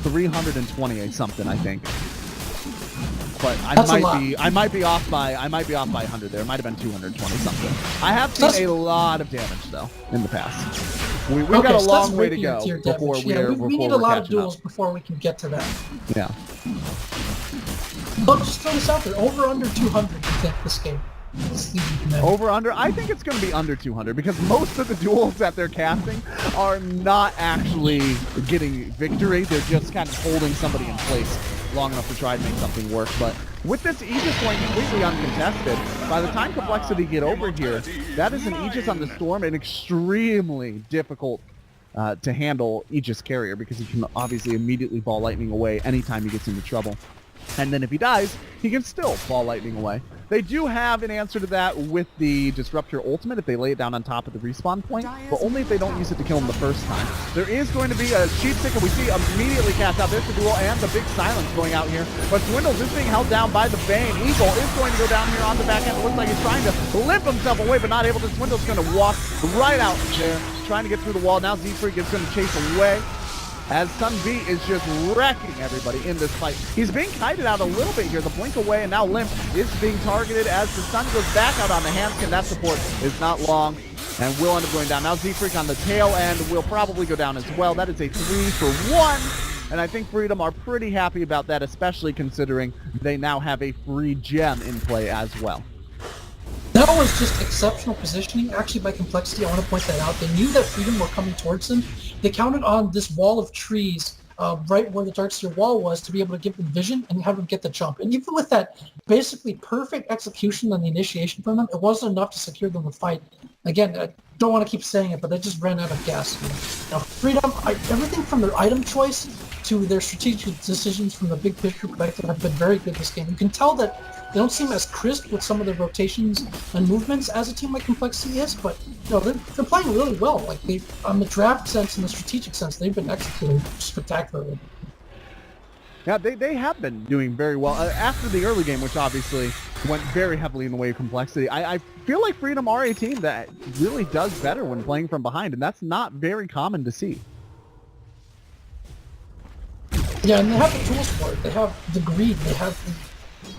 320 something, I think. But That's a lot. I might be off by 100 there. It might have been 220 something. I have seen That's- a lot of damage though in the past. We've Okay, got a so long that's way to rapier go tier before damage. Yeah, we need a we're lot of catching duels before we can get to that. up. Yeah. But just throw this out there. Over under 200, you think this game? This Legion Commander. Over under, I think it's going to be under 200 because most of the duels that they're casting are not actually getting victory. They're just kind of holding somebody in place long enough to try and make something work. But with this Aegis going completely uncontested, by the time Complexity get over here, that is an Aegis on the Storm, an extremely difficult to handle Aegis carrier because he can obviously immediately ball lightning away anytime he gets into trouble. And then if he dies, he can still ball lightning away. They do have an answer to that with the Disruptor ultimate if they lay it down on top of the respawn point, but only if they don't use it to kill him the first time. There is going to be a cheap ticket we see immediately cast out. There's the duel and the big silence going out here. But Swindles is being held down by the Bane. Eagle is going to go down here on the back end. It looks like he's trying to limp himself away, but not able to. Swindle's going to walk right out there, trying to get through the wall. Now Z-Freak is going to chase away, as Sun V is just wrecking everybody in this fight. He's being kited out a little bit here. The blink away and now Limp is being targeted as the Sun goes back out on the handskin. That support is not long and will end up going down. Now Z-Freak on the tail end will probably go down as well. That is a 3-for-1. And I think Freedom are pretty happy about that, especially considering they now have a free gem in play as well. That was just exceptional positioning, actually, by Complexity. I want to point that out. They knew that Freedom were coming towards them. They counted on this wall of trees right where the Darkseer wall was to be able to give them vision and have them get the jump. And even with that basically perfect execution on the initiation from them, it wasn't enough to secure them the fight. Again, I don't want to keep saying it, but they just ran out of gas. Now, Freedom, everything from their item choice to their strategic decisions from the big picture perspective have been very good this game. You can tell that they don't seem as crisp with some of their rotations and movements as a team like Complexity is, but you know, they're playing really well. Like they, on the draft sense and the strategic sense, they've been executing spectacularly. Yeah, they have been doing very well. After the early game, which obviously went very heavily in the way of Complexity, I feel like Freedom are a team that really does better when playing from behind, and that's not very common to see. Yeah, and they have the tools for it. They have the greed. They have the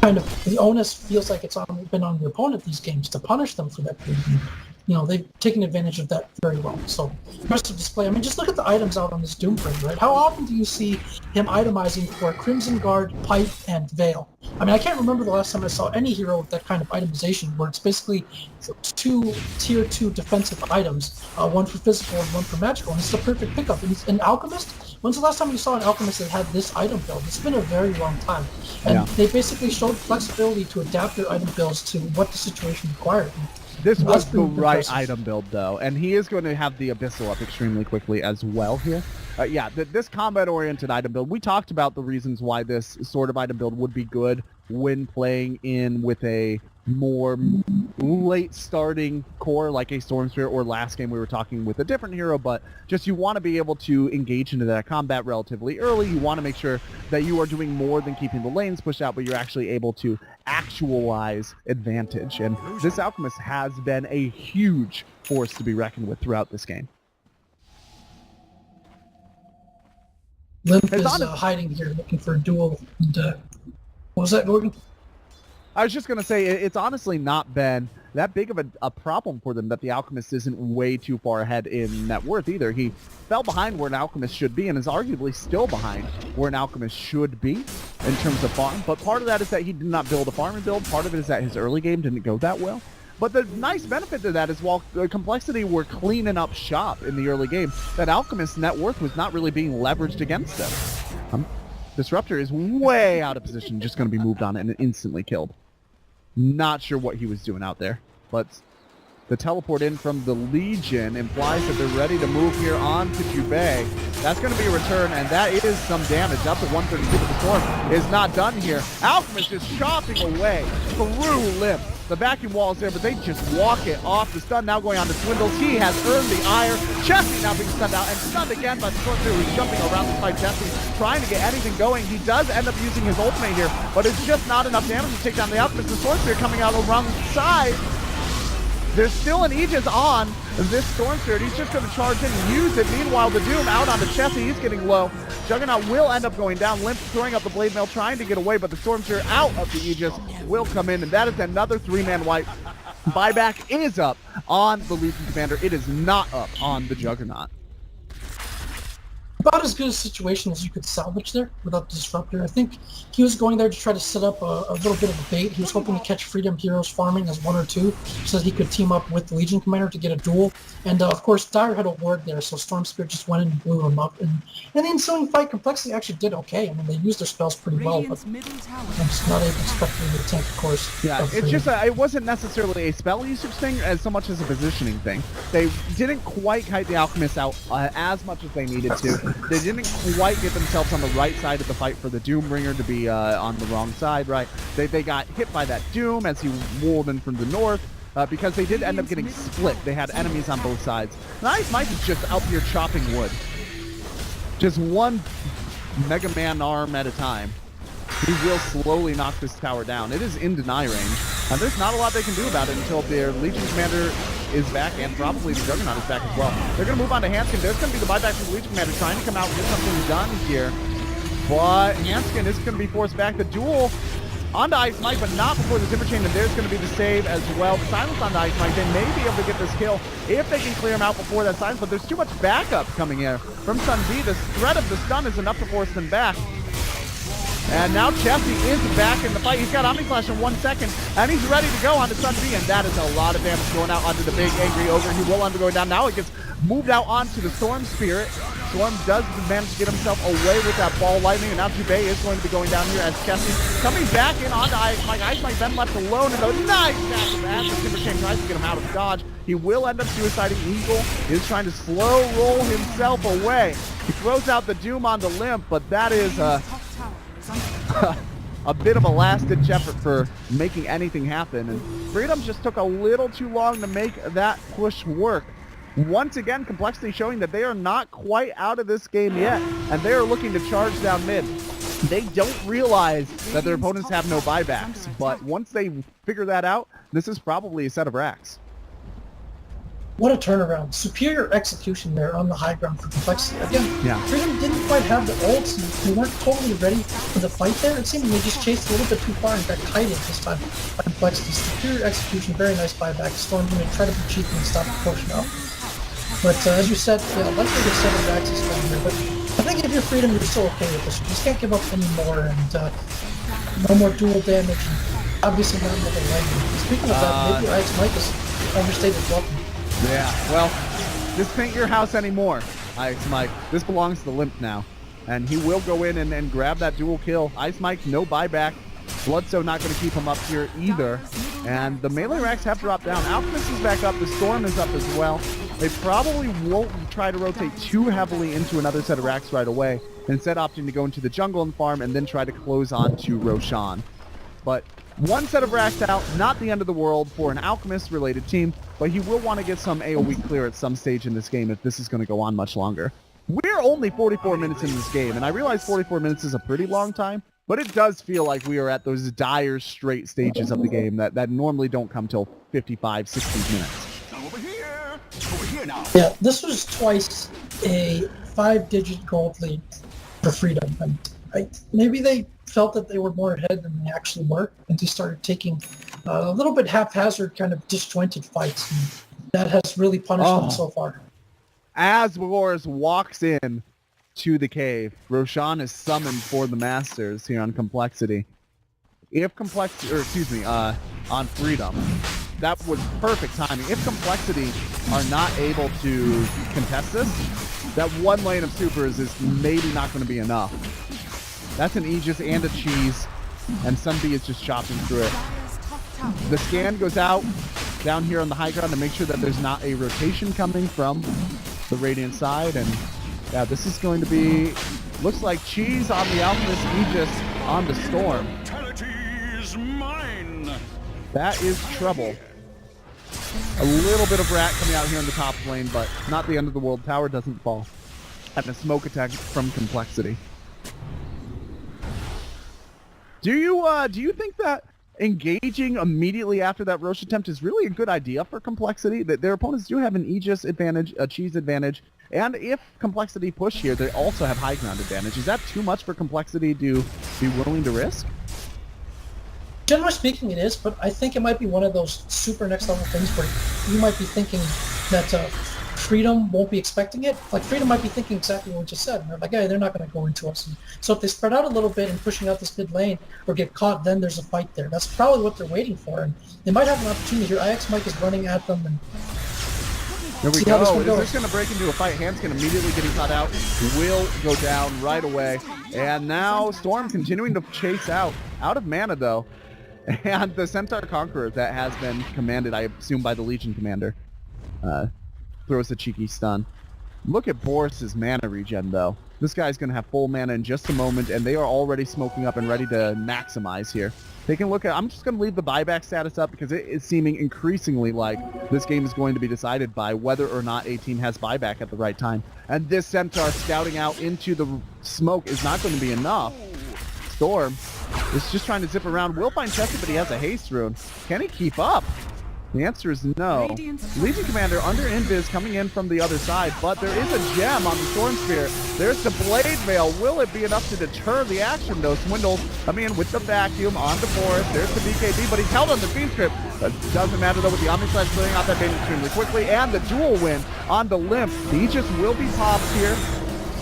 kind of the onus feels like it's been on the opponent these games to punish them for that greed. And, you know, they've taken advantage of that very well. So, impressive display. I mean, just look at the items out on this Doom frame, right? How often do you see him itemizing for Crimson Guard, Pipe, and Veil? I mean, I can't remember the last time I saw any hero with that kind of itemization, where it's basically two tier 2 defensive items, one for physical and one for magical, and it's the perfect pickup. And an Alchemist, when's the last time you saw an Alchemist that had this item build? It's been a very long time. And Yeah. they basically showed flexibility to adapt their item builds to what the situation required. This was That's the pretty right impressive. item build, though, and he is going to have the Abyssal up extremely quickly as well here. Yeah, this combat-oriented item build, we talked about the reasons why this sort of item build would be good when playing in with a more late-starting core like a Storm Spirit, or last game we were talking with a different hero, but just you want to be able to engage into that combat relatively early. You want to make sure that you are doing more than keeping the lanes pushed out, but you're actually able to actualize advantage. And this Alchemist has been a huge force to be reckoned with throughout this game. Limp It's is honest- hiding here, looking for a duel. And, what was that, Gordon? I was just going to say, it's honestly not been that big of a problem for them that the Alchemist isn't way too far ahead in net worth either. He fell behind where an Alchemist should be and is arguably still behind where an Alchemist should be in terms of farm. But part of that is that he did not build a farming build. Part of it is that his early game didn't go that well. But the nice benefit to that is while compLexity were cleaning up shop in the early game, that Alchemist's net worth was not really being leveraged against them. Disruptor is way out of position, just going to be moved on and instantly killed. Not sure what he was doing out there, but the teleport in from the Legion implies that they're ready to move here on to Jubei. That's going to be a return, and that is some damage. Up to 132, but the storm is not done here. Alchemist just chopping away through Limp. The vacuum wall is there, but they just walk it off. The stun now going on to Swindles. He has earned the ire. Chessie now being stunned out, and stunned again by the Sorcerer, who's jumping around to fight Chessie, trying to get anything going. He does end up using his ultimate here, but it's just not enough damage to take down the Alchemist. The Sorcerer coming out around the side. There's still an Aegis on this Storm Spirit. He's just going to charge in and use it. Meanwhile, the Doom out onto Chessie. He's getting low. Juggernaut will end up going down. Limp throwing up the Blade Mail, trying to get away, but the Storm Spirit out of the Aegis will come in, and that is another 3-man wipe. Buyback is up on the Legion Commander. It is not up on the Juggernaut. About as good a situation as you could salvage there without the Disruptor. I think he was going there to try to set up a little bit of a bait. He was hoping to catch Freedom Heroes farming as 1 or 2 so that he could team up with the Legion Commander to get a duel. And of course, Dire had a ward there, so Storm Spirit just went in and blew him up. And in the ensuing fight, compLexity actually did okay. I mean, they used their spells pretty well, but I'm just not able to expect them to tank, of course. Yeah, it's just it wasn't necessarily a spell usage thing as so much as a positioning thing. They didn't quite kite the Alchemist out as much as they needed to. They didn't quite get themselves on the right side of the fight for the Doombringer to be on the wrong side, right? They got hit by that Doom as he rolled in from the north because they did end up getting split. They had enemies on both sides. Nice Mike is just out here chopping wood. Just one Mega Man arm at a time. He will slowly knock this tower down. It is in deny range. And there's not a lot they can do about it until their Legion Commander is back, and probably the Juggernaut is back as well. They're going to move on to Hanskin. There's going to be the buyback from the Legion Commander trying to come out and get something done here. But Hanskin is going to be forced back. The duel onto Ice Mike, but not before the Timber Chain, and there's going to be the save as well. The silence onto Ice Mike. They may be able to get this kill if they can clear him out before that silence, but there's too much backup coming in from Sun B. The threat of the stun is enough to force them back. And now Chessie is back in the fight. He's got Omni Flash in 1 second, and he's ready to go onto Sun B, and that is a lot of damage going out onto the big angry ogre. He will end up going down. Now it gets moved out onto the Storm Spirit. Storm does manage to get himself away with that ball lightning, and now Jubei is going to be going down here as Chessie coming back in onto Ice Mike. Ice Mike then left alone, and a nice tackle as the Timber Chain tries to get him out of dodge. He will end up suiciding. Eagle is trying to slow roll himself away. He throws out the Doom onto Limp, but that is a bit of a last-ditch effort for making anything happen, and Freedom just took a little too long to make that push work. Once again, compLexity showing that they are not quite out of this game yet, and they are looking to charge down mid. They don't realize that their opponents have no buybacks, but once they figure that out, this is probably a set of racks. What a turnaround. Superior execution there on the high ground for compLexity. Again, Yeah. Freedom didn't quite have the ults, and they weren't totally ready for the fight there. It seemed they just chased a little bit too far and got kited this time by compLexity. Superior execution, very nice buyback. Storm's going to try to be cheeky and stop the push now. But as you said, yeah, likely to set of racks is going here. But I think if you're Freedom, you're still okay with this. You just can't give up any more, and no more dual damage, and obviously not another lightning. Speaking of that, maybe Ice Mike is overstated welcome. Yeah, well, this ain't your house anymore, Ice Mike. This belongs to Limp now. And he will go in and grab that dual kill. Ice Mike, no buyback. Bloodstone not going to keep him up here either. And the melee racks have dropped down. Alchemist is back up. The Storm is up as well. They probably won't try to rotate too heavily into another set of racks right away. Instead opting to go into the jungle and farm and then try to close on to Roshan. But one set of racks out, not the end of the world for an Alchemist-related team, but he will want to get some AoE clear at some stage in this game if this is going to go on much longer. We're only 44 minutes in this game, and I realize 44 minutes is a pretty long time, but it does feel like we are at those dire straight stages of the game that normally don't come till 55, 60 minutes. Over here now. Yeah, this was twice a 5-digit gold lead for Freedom. And maybe they felt that they were more ahead than they actually were, and they started taking a little bit haphazard, kind of disjointed fights. And that has really punished them so far. As Wars walks in to the cave, Roshan is summoned for the Masters here on compLexity. If on Freedom, that was perfect timing. If compLexity are not able to contest this, that one lane of supers is maybe not going to be enough. That's an Aegis and a cheese, and Sunbee is just chopping through it. The scan goes out down here on the high ground to make sure that there's not a rotation coming from the Radiant side, and yeah, this is going to be, looks like cheese on the Alchemist, Aegis on the Storm. That is trouble. A little bit of rat coming out here in the top lane, but not the end of the world. Tower doesn't fall. And a smoke attack from compLexity. Do you think that engaging immediately after that Roche attempt is really a good idea for compLexity? That their opponents do have an Aegis advantage, a cheese advantage, and if compLexity push here, they also have high ground advantage. Is that too much for compLexity to be willing to risk? Generally speaking, it is, but I think it might be one of those super next level things where you might be thinking that Freedom won't be expecting it. Like, Freedom might be thinking exactly what we just said. And they're like, hey, they're not going to go into us. And so if they spread out a little bit and pushing out this mid lane or get caught, then there's a fight there. That's probably what they're waiting for. And they might have an opportunity here. IX Mike is running at them. And here we go. Is this going to break into a fight? Handskin immediately getting caught out. Will go down right away. And now Storm continuing to chase out of mana, though. And the Centaur Conqueror that has been commanded, I assume, by the Legion Commander, throws a cheeky stun. Look at Boris's mana regen, though. This guy's going to have full mana in just a moment, and they are already smoking up and ready to maximize here. Taking a look at, I'm just going to leave the buyback status up because it is seeming increasingly like this game is going to be decided by whether or not a team has buyback at the right time. And this Centaur scouting out into the smoke is not going to be enough. Storm is just trying to zip around. Will find Chessie, but he has a haste rune. Can he keep up? The answer is no. Legion Commander under Invis coming in from the other side, but there is a gem on the Storm Spear. There's the Blade Veil. Will it be enough to deter the action, though? Swindle coming in with the vacuum onto Forest. There's the BKB, but he's held on the Fiend Script. That doesn't matter, though, with the Omni Slash clearing out that bait extremely quickly, and the dual win on the Limp. The Aegis will be popped here,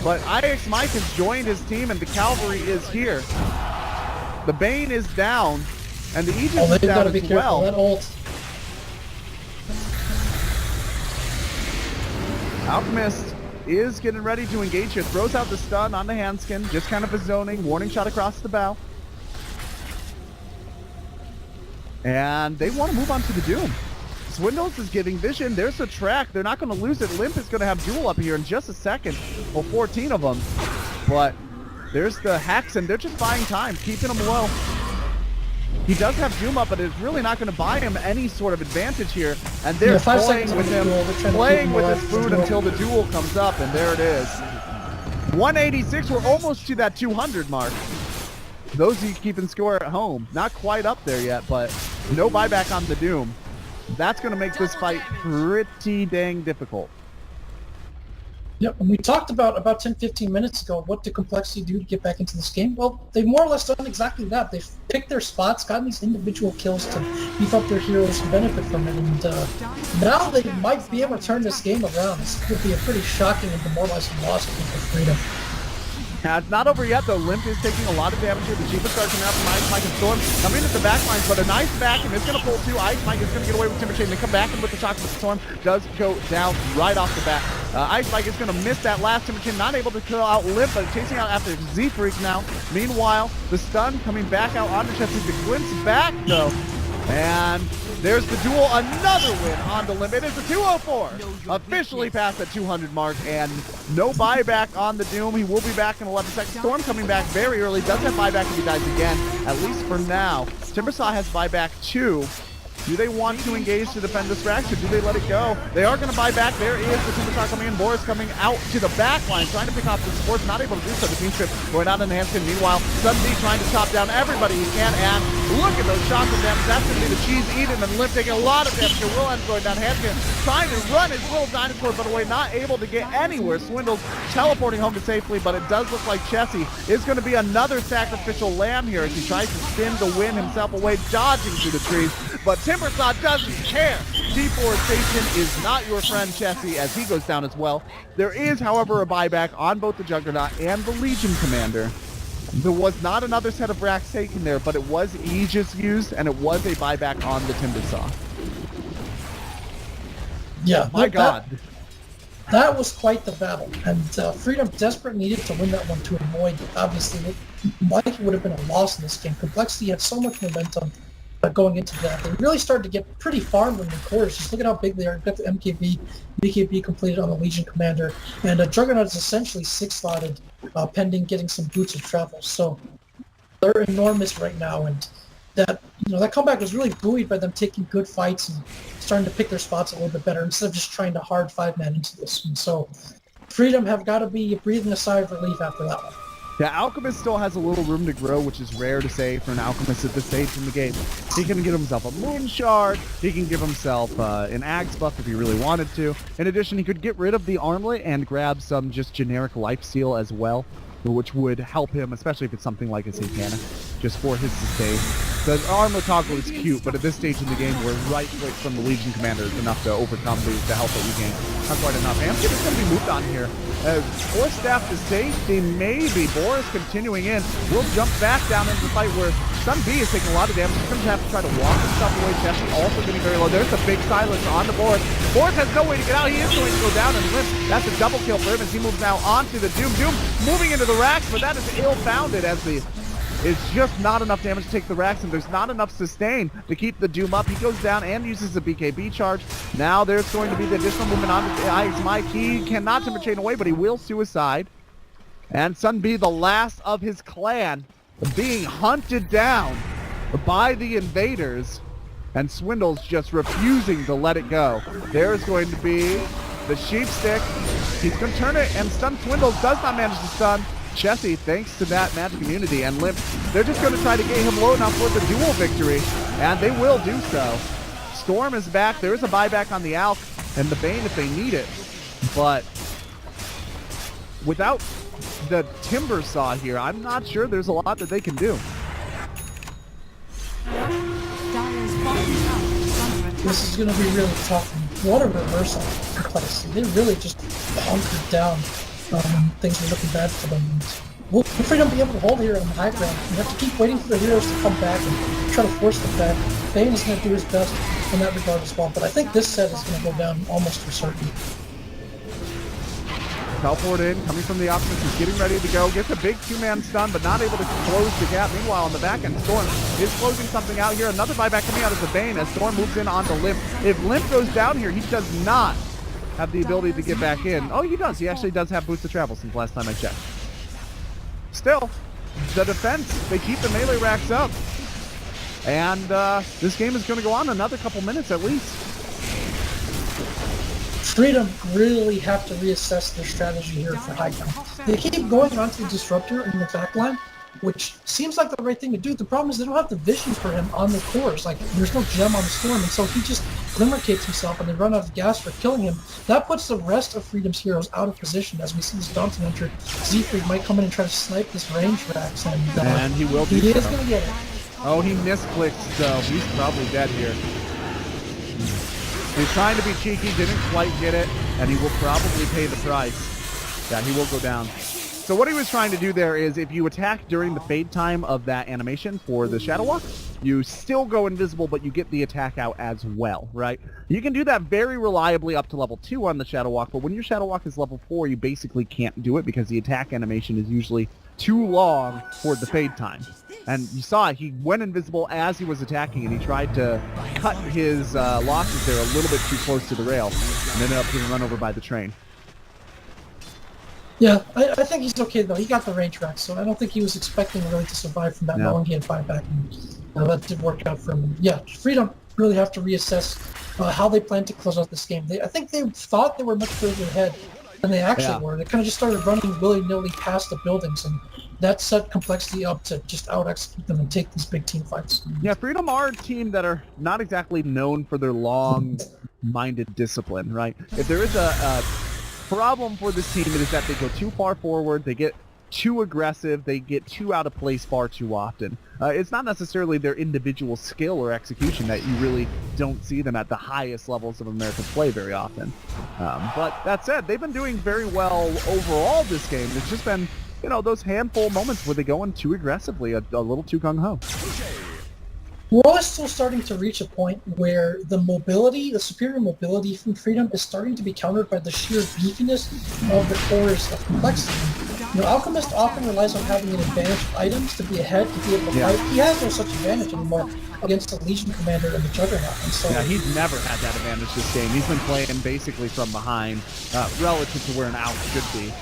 but IX Mike has joined his team, and the Cavalry is here. The Bane is down, and the Aegis is down as well. That ult. Alchemist is getting ready to engage here. Throws out the stun on the Handskin. Just kind of a zoning. Warning shot across the bow. And they want to move on to the Doom. Swindles is giving vision. There's the track. They're not going to lose it. Limp is going to have duel up here in just a second. Well, 14 of them. But there's the Hex, and they're just buying time, keeping him low. He does have Doom up, but it's really not going to buy him any sort of advantage here. And they're playing with him, playing with his food until the duel comes up, and there it is. 186, we're almost to that 200 mark. Those of you keeping score at home, not quite up there yet, but no buyback on the Doom. That's going to make this fight pretty dang difficult. Yep, and we talked about 10, 15 minutes ago, what did compLexity do to get back into this game? Well, they've more or less done exactly that. They've picked their spots, gotten these individual kills to beef up their heroes and benefit from it, and now they might be able to turn this game around. This could be a pretty shocking and demoralizing loss for Freedom. It's not over yet, though. Limp is taking a lot of damage here. The Chiefs start coming out from Ice Mike and Storm. Coming into the back lines, but a nice vacuum is going to pull two. Ice Mike is going to get away with Timber Chain. They come back in with the shock, but the Storm does go down right off the bat. Ice Mike is going to miss that last Timber Chain, not able to kill out Limp, but chasing out after Z-Freak now. Meanwhile, the stun coming back out onto Chessie. The glimpse back, though. And there's the duel, another win on the Limp. It is the 204, officially past the 200 mark, and no buyback on the Doom. He will be back in 11 seconds. Storm coming back very early, does have buyback if he dies again, at least for now. Timbersaw has buyback too, Do they want to engage to defend this rack, or do they let it go? They are going to buy back. There is the Timber Saw coming in. Boris coming out to the back line, trying to pick off the supports, not able to do so. The team strip going out in Hanskin. Meanwhile, Sunday trying to chop down everybody he can, and look at those shots of damage. That's going to be the cheese eating, and Limp taking a lot of damage. Will end going down. Hanskin trying to run his little dinosaur but away, not able to get anywhere. Swindles teleporting home to safely, but it does look like Chessie is going to be another sacrificial lamb here as he tries to spin to win himself away, dodging through the trees. But Timbersaw doesn't care. Deforestation is not your friend, Chessie, as he goes down as well. There is, however, a buyback on both the Juggernaut and the Legion Commander. There was not another set of racks taken there, but it was Aegis used, and it was a buyback on the Timbersaw. Yeah, my God. That was quite the battle, and Freedom desperate needed to win that one to avoid, obviously, what likely would have been a loss in this game. Complexity had so much momentum going into that. They really started to get pretty farmed in the cores. Just look at how big they are. You've got the MKB, BKB completed on the Legion Commander, and Juggernaut is essentially 6-slotted, pending getting some boots of travel. So they're enormous right now, and that that comeback was really buoyed by them taking good fights and starting to pick their spots a little bit better instead of just trying to hard 5-man into this one. So Freedom have got to be breathing a sigh of relief after that one. Yeah, Alchemist still has a little room to grow, which is rare to say for an Alchemist at this stage in the game. He can get himself a Moon Shard, he can give himself an Axe buff if he really wanted to. In addition, he could get rid of the Armlet and grab some just generic Lifesteal as well, which would help him, especially if it's something like a Satanic, just for his sustain. The Armlet toggle is cute, but at this stage in the game where right-click from the Legion Commander is enough to overcome the health that you gain. Not quite enough. Amkin is going to be moved on here. Force staff to safety, maybe. Boris continuing in. Will jump back down into the fight where Sun B is taking a lot of damage. He's going to have to try to walk himself away. Chessie also getting very low. There's a big silence on the board. Boris has no way to get out. He is going to go down and limp. That's a double kill for him as he moves now onto the Doom. Doom moving into the racks, but that is ill-founded as it's just not enough damage to take the racks, and there's not enough sustain to keep the Doom up. He goes down and uses the BKB charge. Now there's going to be the additional movement on the Ice Mike. He cannot Timber Chain away, but he will suicide. And Sun B, the last of his clan, being hunted down by the invaders, and Swindle's just refusing to let it go. There's going to be the Sheep Stick. He's going to turn it, and stun Swindles does not manage to stun. Chessie, thanks to that magic immunity, and Limp, they're just going to try to get him low enough for the dual victory, and they will do so. Storm is back. There is a buyback on the Alk and the Bane if they need it, but without the Timber Saw here, I'm not sure there's a lot that they can do. This is going to be really tough. What a reversal for Complexity. They really just bunkered down. Things were looking bad for them. Will Freedom be able to hold here on the high ground? You have to keep waiting for the heroes to come back and try to force them back. Bane is going to do his best in that regard as well, but I think this set is going to go down almost for certain. Teleport in, coming from the opposite, he's getting ready to go. Gets a big two-man stun, but not able to close the gap. Meanwhile, on the back end, Storm is closing something out here. Another buyback coming out of the Bane as Storm moves in onto Limp. If Limp goes down here, he does not have the ability to get back in. Oh, he does. He actually does have boots of travel since last time I checked. Still, the defense, they keep the melee racks up. And this game is going to go on another couple minutes at least. Freedom really have to reassess their strategy here for high ground. They keep going onto the Disruptor in the back line, which seems like the right thing to do. The problem is they don't have the vision for him on the cores. Like, there's no gem on the Storm, and so he just glimmercates himself and they run out of gas for killing him. That puts the rest of Freedom's heroes out of position as we see this Daunting enter. Siegfried might come in and try to snipe this range racks, and he will be. He is going to get it. Oh, he misclicked, so he's probably dead here. He's trying to be cheeky, didn't quite get it, and he will probably pay the price. Yeah, he will go down. So what he was trying to do there is if you attack during the fade time of that animation for the Shadow Walk, you still go invisible, but you get the attack out as well, right? You can do that very reliably up to level 2 on the Shadow Walk, but when your Shadow Walk is level 4, you basically can't do it because the attack animation is usually too long for the fade time. And you saw he went invisible as he was attacking, and he tried to cut his losses there a little bit too close to the rail, and ended up getting run over by the train. Yeah, I think he's okay, though. He got the range rack, so I don't think he was expecting really to survive from that long. He had buyback, and that did work out for him. Yeah, Freedom really have to reassess how they plan to close out this game. I think they thought they were much further ahead than they actually were. They kind of just started running willy-nilly past the buildings, and that set complexity up to just out-execute them and take these big team fights. Yeah, Freedom are a team that are not exactly known for their long-minded discipline, right? If there is a problem for this team, it is that they go too far forward, they get too aggressive, they get too out of place far too often. It's not necessarily their individual skill or execution that you really don't see them at the highest levels of American play very often. But that said, they've been doing very well overall this game. It's just been, you know, those handful of moments where they go in too aggressively, a little too gung-ho. We're all still starting to reach a point where the mobility, the superior mobility from Freedom is starting to be countered by the sheer beefiness of the cores of complexity. You know, Alchemist often relies on having an advantage of items to be ahead, to be able to fight. He has no such advantage anymore against the Legion Commander and the Juggernaut. And so, yeah, he's never had that advantage this game. He's been playing basically from behind, relative to where an Alch should be,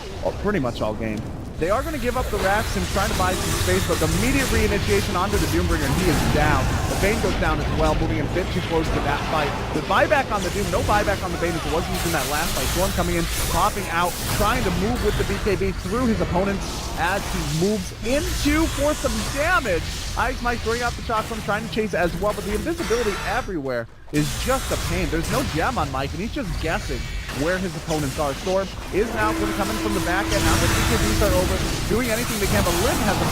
pretty much all game. They are going to give up the racks and try to buy some space, but the immediate reinitiation onto the Doombringer, and he is down. The Bane goes down as well, moving a bit too close to that fight. The buyback on the Doom, no buyback on the Bane as it was used in that last fight. Storm coming in, popping out, trying to move with the BKB through his opponents as he moves into for some damage. Ice Mike throwing out the shotgun, trying to chase as well, but the invisibility everywhere is just a pain. There's no gem on Mike, and he's just guessing where his opponents are. Storm is now going to come in from the back end. Now the BKBs are over, doing anything they can, but Lynn has a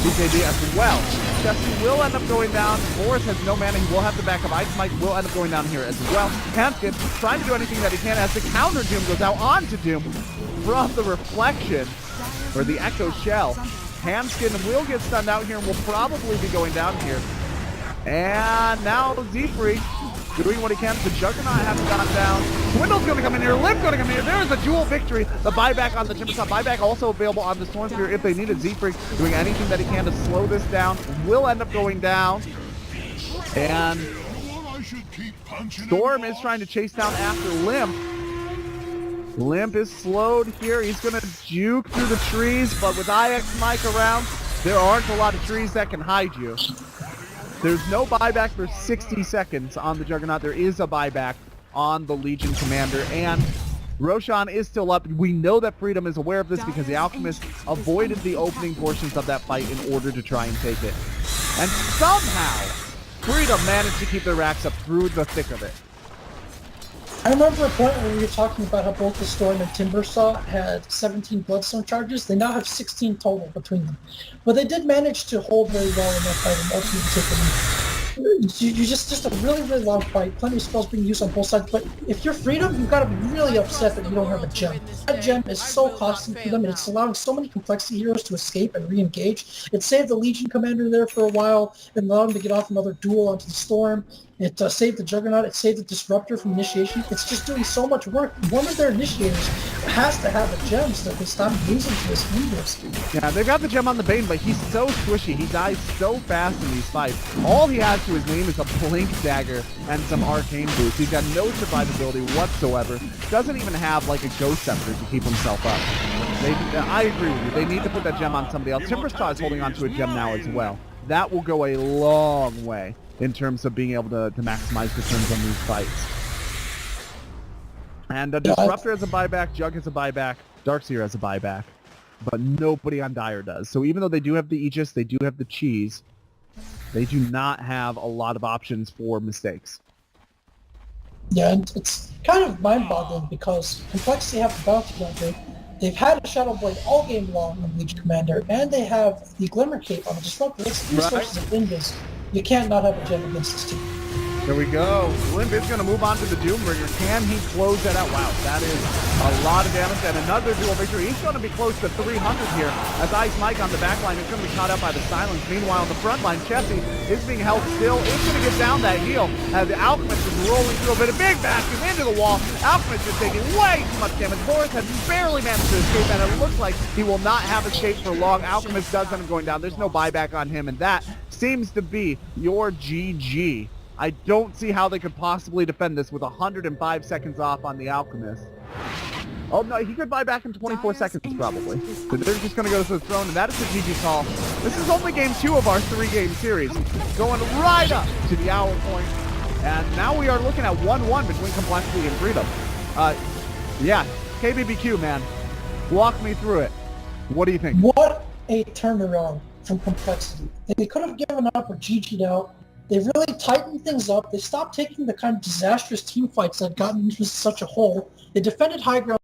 BKB as well. Chesty will end up going down. Boris has no mana. He will have the backup. Ice Mike will end up going down here as well. Hanskin trying to do anything that he can as the counter Doom goes out onto Doom from the reflection, or the Echo Shell. Hanskin will get stunned out here and will probably be going down here. And now Z-Free doing what he can. The Juggernaut hasn't gone down. Swindle's going to come in here. Liv's going to come in here. There is a dual victory. The buyback on the Timbersaw. Buyback also available on the Storm Spear if they need it. Z-Free doing anything that he can to slow this down. Will end up going down. And Storm is trying to chase down after Limp. Limp is slowed here. He's going to juke through the trees, but with IX Mike around, there aren't a lot of trees that can hide you. There's no buyback for 60 seconds on the Juggernaut. There is a buyback on the Legion Commander, and Roshan is still up. We know that Freedom is aware of this because the Alchemist avoided the opening portions of that fight in order to try and take it. And somehow, Freedom managed to keep their racks up through the thick of it. I remember a point where we were talking about how both the Storm and Timbersaw had 17 Bloodstone charges. They now have 16 total between them. But they did manage to hold very well in that fight and ultimately take the lead. You just a really, really long fight. Plenty of spells being used on both sides. But if you're Freedom, you've got to be really upset that you don't have a gem. That gem is so costly for them, and it's allowing so many complexity heroes to escape and re-engage. It saved the Legion Commander there for a while and allowed him to get off another duel onto the Storm. It saved the Juggernaut. It saved the Disruptor from initiation. It's just doing so much work. One of their initiators has to have a gem so they can stop losing to his heroes. Yeah, they've got the gem on the Bane, but he's so squishy. He dies so fast in these fights. All he has to his name is a Blink Dagger and some Arcane Boost. He's got no survivability whatsoever. Doesn't even have like a Ghost Scepter to keep himself up. I agree with you. They need to put that gem on somebody else. Timbersaw is holding onto a gem now as well. That will go a long way in terms of being able to maximize the turns on these fights. And Disruptor has a buyback, Jug has a buyback, Darkseer has a buyback, but nobody on Dire does. So even though they do have the Aegis, they do have the Cheese, they do not have a lot of options for mistakes. Yeah, and it's kind of mind-boggling because Complexity have the Bounty Hunter. They've had a Shadow Blade all game long on Legion Commander, and they have the Glimmer Cape on the Disruptor. It's 3 sources of Invis. You can't not have a gem against this team. There we go. Limp is going to move on to the Doombringer. Can he close that out? Wow, that is a lot of damage. And another dual victory. He's going to be close to 300 here as Ice Mike on the back line is going to be caught up by the silence. Meanwhile, on the front line, Chessie is being held still. Is going to get down that heel as the Alchemist is rolling through a bit of big vacuum into the wall. Alchemist is taking way too much damage. Boris has barely managed to escape, and it looks like he will not have escaped for long. Alchemist does end up going down. There's no buyback on him, and that seems to be your GG. I don't see how they could possibly defend this with 105 seconds off on the Alchemist. Oh no, he could buy back in 24 seconds probably. So they're just going to go to the throne, and that is the GG call. This is only game 2 of our 3-game series. Going right up to the hour point. And now we are looking at 1-1 between compLexity and Freedom. Yeah, KBBQ, man. Walk me through it. What do you think? What a turnaround from compLexity. They could have given up or GG'd out. They really tightened things up. They stopped taking the kind of disastrous team fights that had gotten into such a hole. They defended high ground.